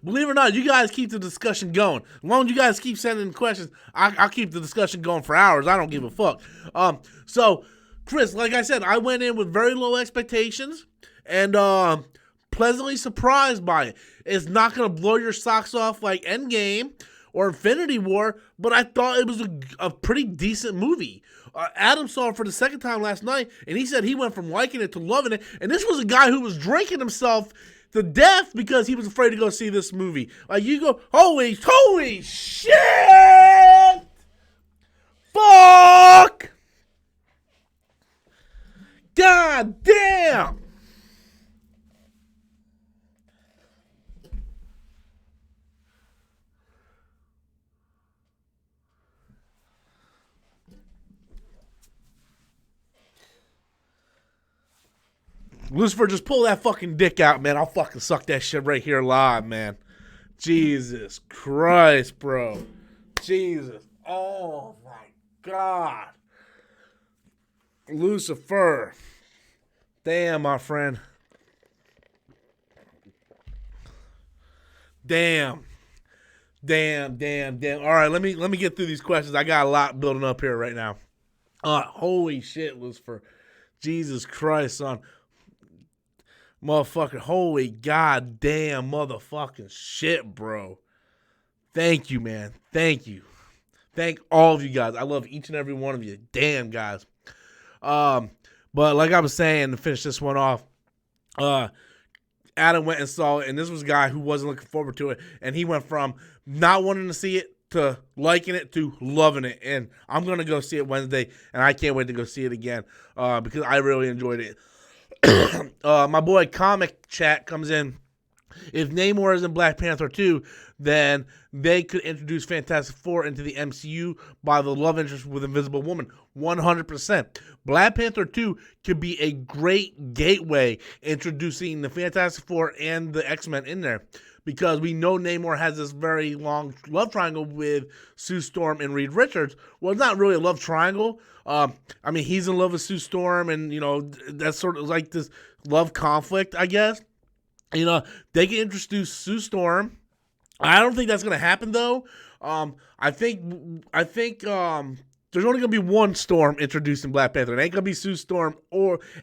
Believe it or not, you guys keep the discussion going. As long as you guys keep sending questions, I'll keep the discussion going for hours. I don't give a fuck. So, Chris, like I said, I went in with very low expectations and pleasantly surprised by it. It's not going to blow your socks off like Endgame or Infinity War, but I thought it was a pretty decent movie. Adam saw it for the second time last night, and he said he went from liking it to loving it, and this was a guy who was drinking himself to death because he was afraid to go see this movie. Like, you go, holy shit! Fuck! God damn! Lucifer, just pull that fucking dick out, man. I'll fucking suck that shit right here live, man. Jesus Christ, bro. Jesus. Oh my God. Lucifer. Damn, my friend. Damn. Damn. All right, let me get through these questions. I got a lot building up here right now. Holy shit, Lucifer. Jesus Christ, son. Motherfucker, holy goddamn motherfucking shit, bro. Thank you, man. Thank you. Thank all of you guys. I love each and every one of you. Damn, guys. But like I was saying, to finish this one off, Adam went and saw it, and this was a guy who wasn't looking forward to it, and he went from not wanting to see it to liking it to loving it, and I'm going to go see it Wednesday, and I can't wait to go see it again, because I really enjoyed it. My boy Comic Chat comes in. If Namor is in Black Panther 2, then they could introduce Fantastic Four into the MCU by the love interest with Invisible Woman. 100%. Black Panther 2 could be a great gateway introducing the Fantastic Four and the X-Men in there, because we know Namor has this very long love triangle with Sue Storm and Reed Richards. Well, it's not really a love triangle. I mean, he's in love with Sue Storm, and, you know, that's sort of like this love conflict, I guess. You know, they can introduce Sue Storm. I don't think that's going to happen, though. I think there's only going to be one Storm introduced in Black Panther. It ain't going to be Sue Storm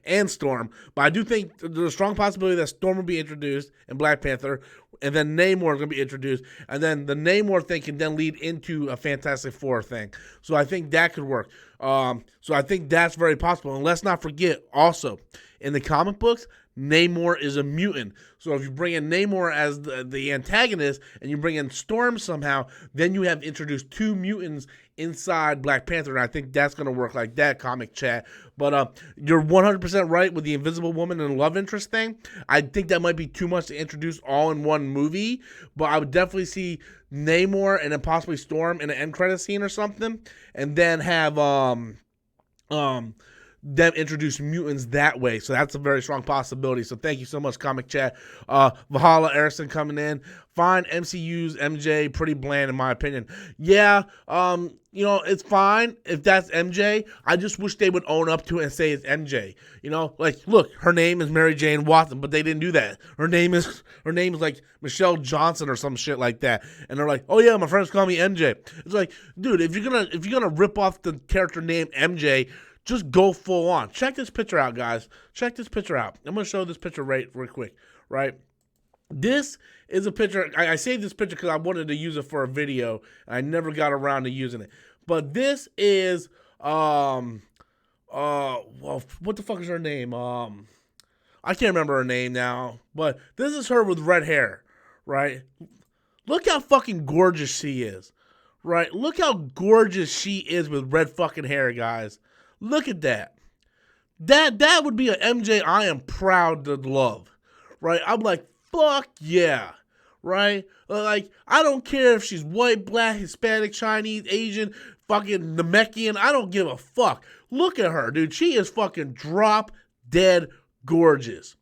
and Storm. But I do think there's a strong possibility that Storm will be introduced in Black Panther, and then Namor is going to be introduced. And then the Namor thing can then lead into a Fantastic Four thing. So I think that could work. So I think that's very possible. And let's not forget, also, in the comic books, Namor is a mutant. So if you bring in Namor as the antagonist and you bring in Storm somehow, then you have introduced two mutants inside Black Panther, and I think that's going to work like that, Comic Chat. But you're 100% right with the Invisible Woman and love interest thing. I think that might be too much to introduce all in one movie, but I would definitely see Namor and then possibly Storm in an end credit scene or something, and then have them introduce mutants that way. So that's a very strong possibility. So thank you so much, Comic Chat. Valhalla Erison coming in. Fine. MCU's MJ, pretty bland in my opinion. Yeah, you know, it's fine if that's MJ. I just wish they would own up to it and say it's MJ. You know, like, look, her name is Mary Jane Watson, but they didn't do that. Her name is like Michelle Johnson or some shit like that. And they're like, oh yeah, my friends call me MJ. It's like, dude, if you're gonna rip off the character name MJ, just go full on. Check this picture out, guys. Check this picture out. I'm going to show this picture real quick, right? This is a picture. I saved this picture because I wanted to use it for a video. I never got around to using it. But this is, well, what the fuck is her name? I can't remember her name now. But this is her with red hair, right? Look how fucking gorgeous she is, right? Look how gorgeous she is with red fucking hair, guys. Look at that. That would be an MJ I am proud to love, right? I'm like, fuck yeah, right? Like, I don't care if she's white, black, Hispanic, Chinese, Asian, fucking Namekian. I don't give a fuck. Look at her, dude. She is fucking drop dead gorgeous.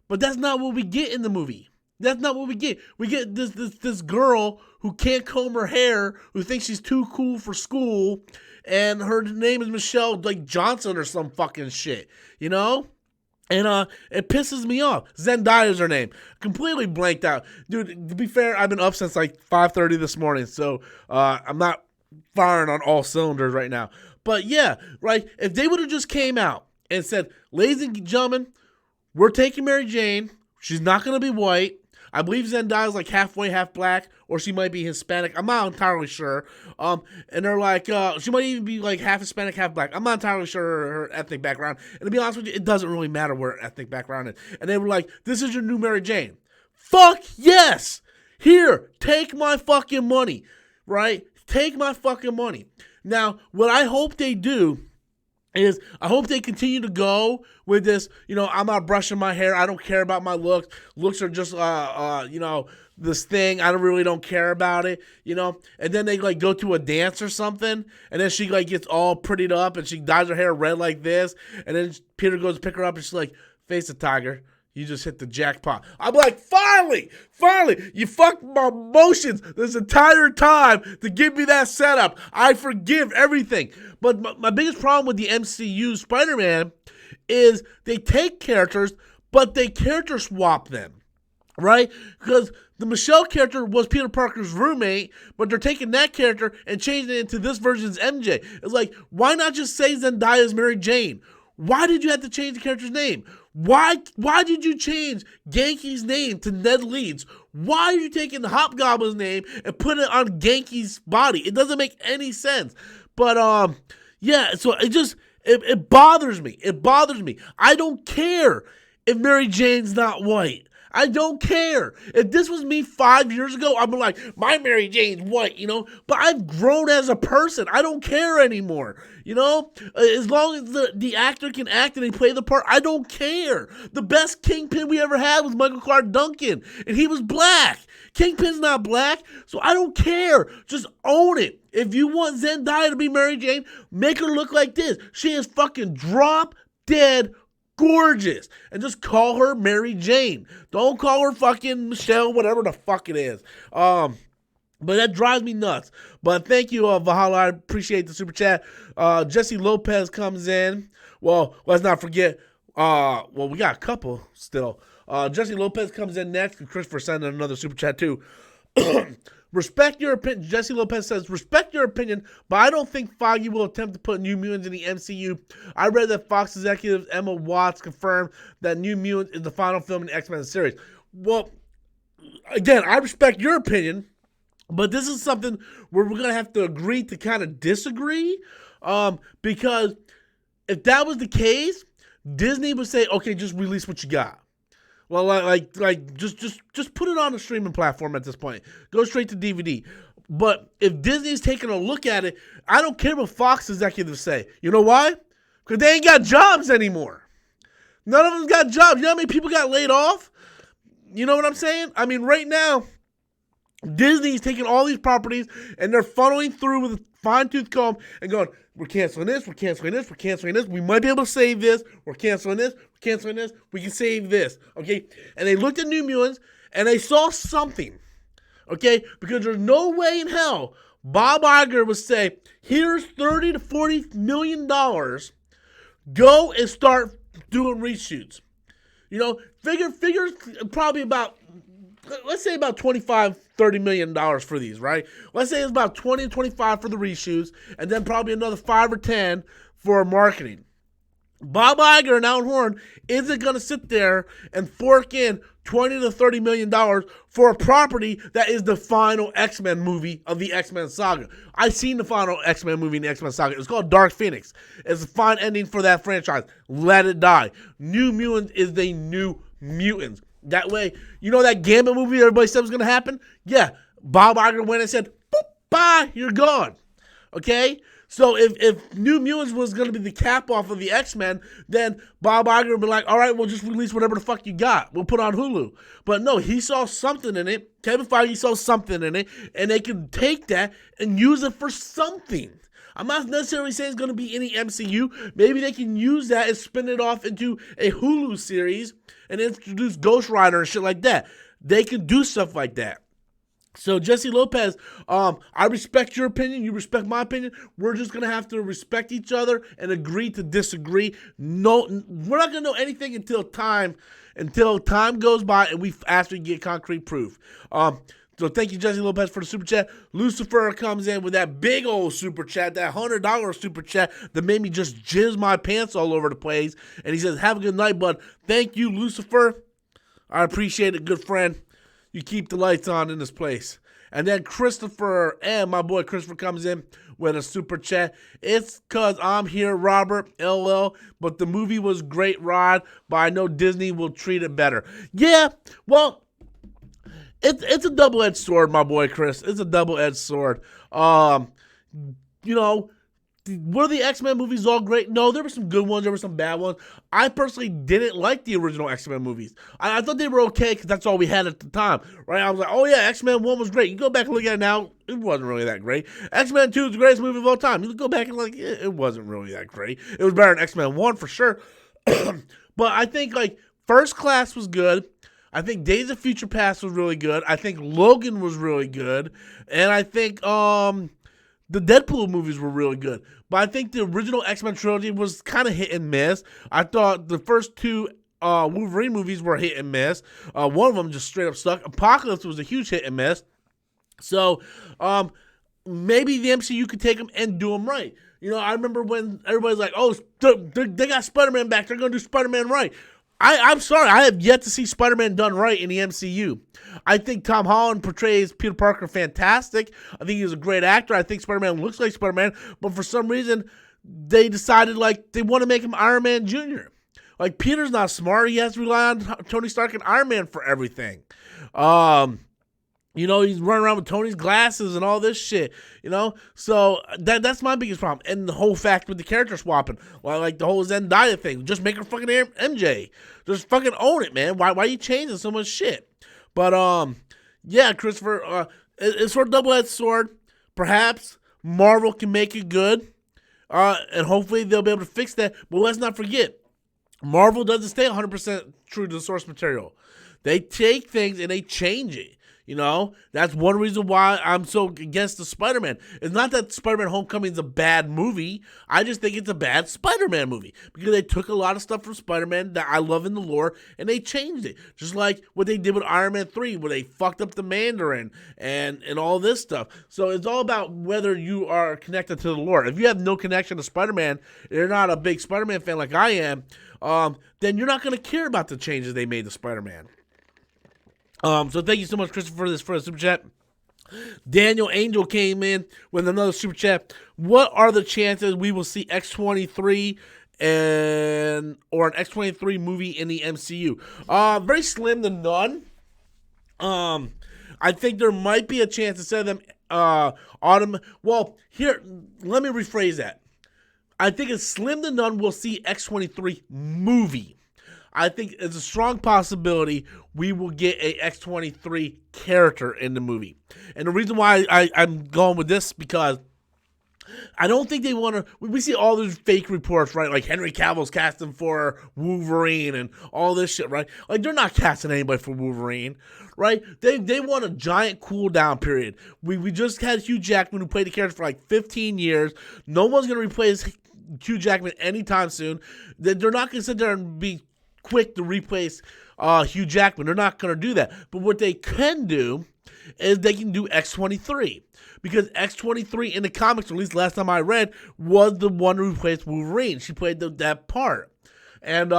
But that's not what we get in the movie. That's not what we get. We get this girl who can't comb her hair, who thinks she's too cool for school, and her name is Michelle like Johnson or some fucking shit, you know? And it pisses me off. Zendaya's her name. Completely blanked out. Dude, to be fair, I've been up since like 5:30 this morning, so I'm not firing on all cylinders right now. But yeah, right, if they would have just came out and said, ladies and gentlemen, we're taking Mary Jane. She's not going to be white. I believe Zendaya's like halfway, half black, or she might be Hispanic. I'm not entirely sure. And they're like, she might even be like half Hispanic, half black. I'm not entirely sure her ethnic background. And to be honest with you, it doesn't really matter where her ethnic background is. And they were like, this is your new Mary Jane. Fuck yes! Here, take my fucking money, right? Take my fucking money. Now, what I hope they do is I hope they continue to go with this, you know, I'm not brushing my hair. I don't care about my looks. Looks are just, you know, this thing. I really don't care about it, you know. And then they, like, go to a dance or something, and then she, like, gets all prettied up, and she dyes her hair red like this. And then Peter goes to pick her up, and she's like, face a tiger. You just hit the jackpot. I'm like, finally, you fucked my emotions this entire time to give me that setup. I forgive everything. But my biggest problem with the MCU Spider-Man is they take characters, but they character swap them, right? Because the Michelle character was Peter Parker's roommate, but they're taking that character and changing it into this version's MJ. It's like, why not just say Zendaya's Mary Jane? Why did you have to change the character's name? Why did you change Genki's name to Ned Leeds? Why are you taking Hobgoblin's name and putting it on Genki's body? It doesn't make any sense. But yeah, so it bothers me. It bothers me. I don't care if Mary Jane's not white. I don't care. If this was me 5 years ago, I'd be like, my Mary Jane's white, But I've grown as a person. I don't care anymore, As long as the actor can act and they play the part, I don't care. The best Kingpin we ever had was Michael Clark Duncan, and he was black. Kingpin's not black, so I don't care. Just own it. If you want Zendaya to be Mary Jane, make her look like this. She is fucking drop dead gorgeous, and just call her Mary Jane. Don't call her fucking Michelle, whatever the fuck it is. But that drives me nuts. But thank you, Valhalla. I appreciate the super chat. Jesse Lopez comes in. Well, let's not forget. We got a couple still. Jesse Lopez comes in next, and Christopher sent another super chat too. Respect your opinion. Jesse Lopez says, respect your opinion, but I don't think Feige will attempt to put New Mutants in the MCU. I read that Fox executive Emma Watts confirmed that New Mutants is the final film in the X-Men series. Well, again, I respect your opinion, but this is something where we're going to have to agree to kind of disagree, because if that was the case, Disney would say, okay, just release what you got. Well, just put it on a streaming platform at this point. Go straight to DVD. But if Disney's taking a look at it, I don't care what Fox executives say. You know why? Because they ain't got jobs anymore. None of them got jobs. You know how many people got laid off? You know what I'm saying? I mean, right now, Disney's taking all these properties and they're funneling through with a fine-tooth comb and going, we're canceling this, we're canceling this, we're canceling this. We might be able to save this. We're canceling this, we're canceling this. We can save this, okay? And they looked at New Mutants and they saw something, okay? Because there's no way in hell Bob Iger would say, here's $30 to $40 million. Go and start doing reshoots. Figure probably about, let's say about $25-30 million for these, right? Let's say it's about 20 to 25 for the reshoots, and then probably another 5 or 10 for marketing. Bob Iger and Alan Horn isn't going to sit there and fork in $20 to $30 million for a property that is the final X-Men movie of the X-Men saga. I've seen the final X-Men movie in the X-Men saga. It's called Dark Phoenix. It's a fine ending for that franchise. Let it die. New Mutants is the New Mutants. That way, that Gambit movie everybody said was going to happen? Yeah, Bob Iger went and said, boop, bye, you're gone. Okay? So if New Mutants was going to be the cap off of the X-Men, then Bob Iger would be like, all right, we'll just release whatever the fuck you got. We'll put it on Hulu. But no, he saw something in it. Kevin Feige saw something in it, and they can take that and use it for something. I'm not necessarily saying it's going to be any MCU. Maybe they can use that and spin it off into a Hulu series and introduce Ghost Rider and shit like that. They can do stuff like that. So, Jesse Lopez, I respect your opinion. You respect my opinion. We're just going to have to respect each other and agree to disagree. No, we're not going to know anything until time goes by and we actually get concrete proof. So thank you, Jesse Lopez, for the super chat. Lucifer comes in with that big old super chat, that $100 super chat that made me just jizz my pants all over the place. And he says, have a good night, bud. Thank you, Lucifer. I appreciate it, good friend. You keep the lights on in this place. And then Christopher, and my boy Christopher comes in with a super chat. It's because I'm here, Robert, LL, but the movie was great, Rod, but I know Disney will treat it better. Yeah, well, It's a double-edged sword, my boy Chris. It's a double-edged sword. Were the X-Men movies all great? No, there were some good ones. There were some bad ones. I personally didn't like the original X-Men movies. I thought they were okay because that's all we had at the time, right? I was like, oh yeah, X-Men 1 was great. You go back and look at it now, it wasn't really that great. X-Men 2 is the greatest movie of all time. You go back and it wasn't really that great. It was better than X-Men 1 for sure. But I think First Class was good. I think Days of Future Past was really good. I think Logan was really good. And I think the Deadpool movies were really good. But I think the original X-Men trilogy was kind of hit and miss. I thought the first two Wolverine movies were hit and miss. One of them just straight up stuck. Apocalypse was a huge hit and miss. So maybe the MCU could take them and do them right. I remember when everybody's like, oh, they got Spider-Man back. They're going to do Spider-Man right. I'm sorry. I have yet to see Spider-Man done right in the MCU. I think Tom Holland portrays Peter Parker fantastic. I think he's a great actor. I think Spider-Man looks like Spider-Man. But for some reason, they decided they want to make him Iron Man Jr. Peter's not smart. He has to rely on Tony Stark and Iron Man for everything. He's running around with Tony's glasses and all this shit, So that's my biggest problem. And the whole fact with the character swapping, like the whole Zendaya thing, just make her fucking MJ. Just fucking own it, man. Why are you changing so much shit? But, yeah, Christopher, it's sort of double-edged sword. Perhaps Marvel can make it good, and hopefully they'll be able to fix that. But let's not forget, Marvel doesn't stay 100% true to the source material. They take things and they change it. That's one reason why I'm so against the Spider-Man. It's not that Spider-Man Homecoming is a bad movie. I just think it's a bad Spider-Man movie because they took a lot of stuff from Spider-Man that I love in the lore and they changed it. Just like what they did with Iron Man 3 where they fucked up the Mandarin and all this stuff. So it's all about whether you are connected to the lore. If you have no connection to Spider-Man, you're not a big Spider-Man fan like I am, then you're not going to care about the changes they made to Spider-Man. So thank you so much, Christopher, for the super chat. Daniel Angel came in with another super chat. What are the chances we will see X-23 or an X-23 movie in the MCU? Very slim to none. I think there might be a chance to send them autumn. Well, here, let me rephrase that. I think it's slim to none we'll see X-23 movie. I think it's a strong possibility we will get a X-23 character in the movie. And the reason why I'm going with this because I don't think they want to. We see all these fake reports, right? Like Henry Cavill's casting for Wolverine and all this shit, right? They're not casting anybody for Wolverine, right? They want a giant cool down period. We just had Hugh Jackman who played the character for 15 years. No one's going to replace Hugh Jackman anytime soon. They're not going to sit there and be quick to replace Hugh Jackman. They're not going to do that. But what they can do is they can do X-23. Because X-23 in the comics, or at least last time I read, was the one who replaced Wolverine. She played that part. And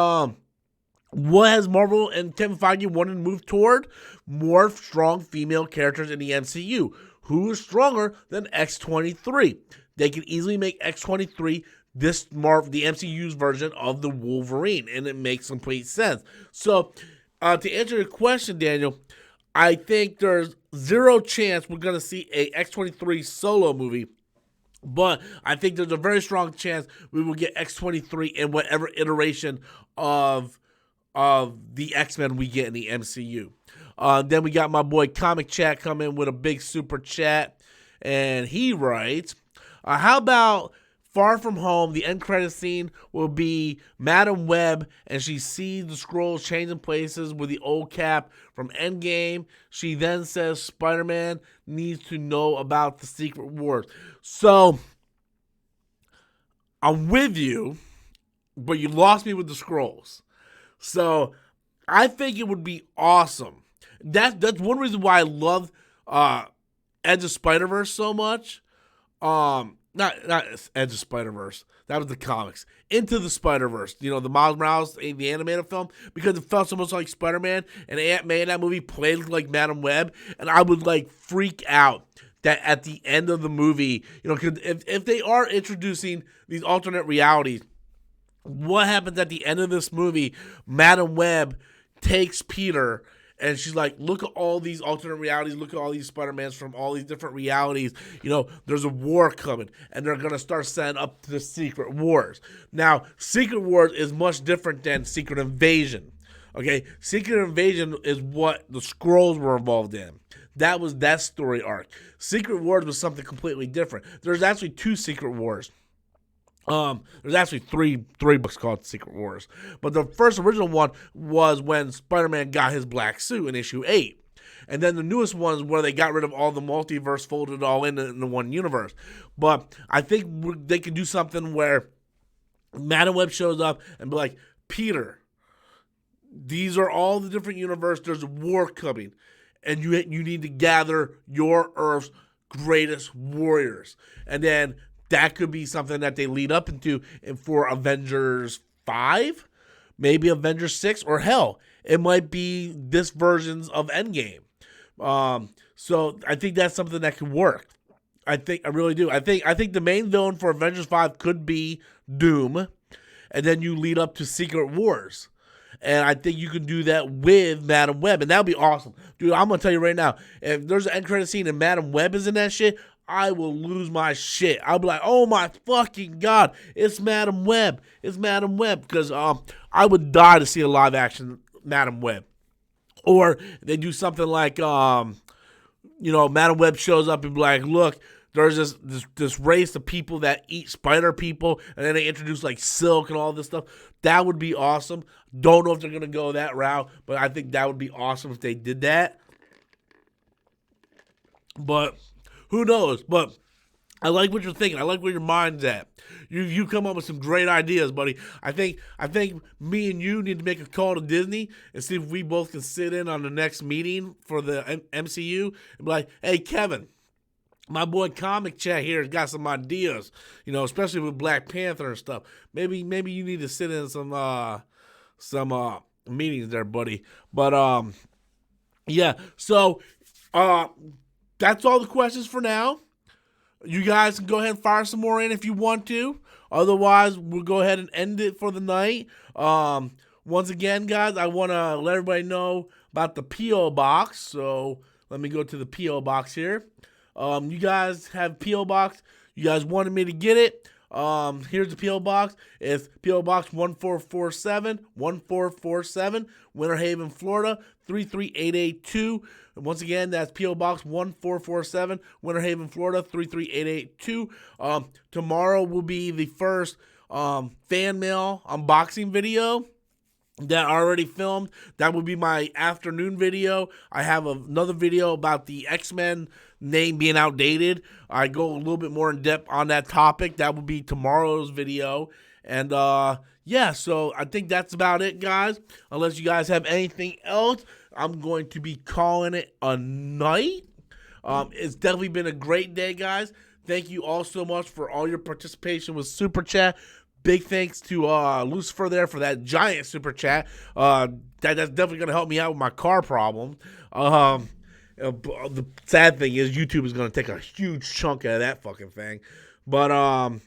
what has Marvel and Kevin Feige wanted to move toward? More strong female characters in the MCU. Who is stronger than X-23? They can easily make X-23 the MCU's version of the Wolverine, and it makes complete sense. So, to answer your question, Daniel, I think there's zero chance we're going to see a X-23 solo movie, but I think there's a very strong chance we will get X-23 in whatever iteration of the X-Men we get in the MCU. Then we got my boy Comic Chat come in with a big super chat, and he writes, how about Far From Home, the end credit scene will be Madam Web, and she sees the scrolls changing places with the old Cap from Endgame. She then says Spider-Man needs to know about the Secret Wars. So, I'm with you, but you lost me with the scrolls. So, I think it would be awesome. That's one reason why I love Edge of Spider-Verse so much. Not Edge of Spider-Verse. That was the comics. Into the Spider-Verse. The Miles Morales, the animated film. Because it felt so much like Spider-Man. And Aunt May in that movie played like Madam Web. And I would freak out that at the end of the movie, cause if they are introducing these alternate realities, what happens at the end of this movie? Madam Web takes Peter and she's like, look at all these alternate realities. Look at all these Spider-Mans from all these different realities. There's a war coming. And they're going to start setting up the Secret Wars. Now, Secret Wars is much different than Secret Invasion. Okay? Secret Invasion is what the Skrulls were involved in. That was that story arc. Secret Wars was something completely different. There's actually two Secret Wars. There's actually three books called Secret Wars, but the first original one was when Spider-Man got his black suit in issue 8. And then the newest one is where they got rid of all the multiverse, folded it all into one universe. But I think they could do something where Madam Web shows up and be like, Peter, these are all the different universes. There's a war coming, and you need to gather your Earth's greatest warriors. And then that could be something that they lead up into for Avengers 5, maybe Avengers 6, or hell, it might be this version's of Endgame. So I think that's something that could work. I really do. I think the main villain for Avengers 5 could be Doom, and then you lead up to Secret Wars. And I think you can do that with Madam Web, and that would be awesome. Dude, I'm going to tell you right now, if there's an end credit scene and Madam Web is in that shit, I will lose my shit. I'll be like, oh my fucking God, it's Madam Web. It's Madam Web. Because I would die to see a live action Madam Web. Or they do something like, Madam Web shows up and be like, look, there's this race of people that eat spider people, and then they introduce like silk and all this stuff. That would be awesome. Don't know if they're going to go that route, but I think that would be awesome if they did that. But who knows? But I like what you're thinking. I like where your mind's at. You come up with some great ideas, buddy. I think me and you need to make a call to Disney and see if we both can sit in on the next meeting for the MCU and be like, hey, Kevin, my boy Comic Chat here has got some ideas, especially with Black Panther and stuff. Maybe you need to sit in some meetings there, buddy. But yeah. So that's all the questions for now. You guys can go ahead and fire some more in if you want to. Otherwise, we'll go ahead and end it for the night. Once again, guys, I want to let everybody know about the P.O. Box. So let me go to the P.O. Box here. You guys have P.O. Box. You guys wanted me to get it. Here's the P.O. Box. It's P.O. Box 1447, Winter Haven, Florida, 33882. Once again, that's P.O. Box 1447, Winter Haven, Florida, 33882. Tomorrow will be the first fan mail unboxing video that I already filmed. That will be my afternoon video. I have another video about the X-Men name being outdated. I go a little bit more in depth on that topic. That will be tomorrow's video. And yeah, so I think that's about it, guys. Unless you guys have anything else, I'm going to be calling it a night. It's definitely been a great day, guys. Thank you all so much for all your participation with Super Chat. Big thanks to Lucifer there for that giant Super Chat. That's definitely going to help me out with my car problem. The sad thing is YouTube is going to take a huge chunk out of that fucking thing. But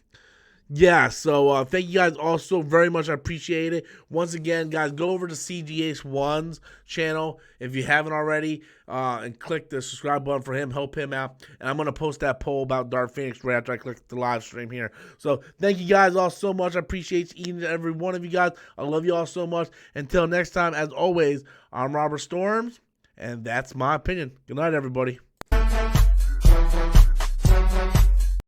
yeah, so thank you guys all so very much. I appreciate it. Once again, guys, go over to CGH1's channel if you haven't already and click the subscribe button for him. Help him out. And I'm going to post that poll about Dark Phoenix right after I click the live stream here. So thank you guys all so much. I appreciate each and every one of you guys. I love you all so much. Until next time, as always, I'm Robert Storms, and that's my opinion. Good night, everybody.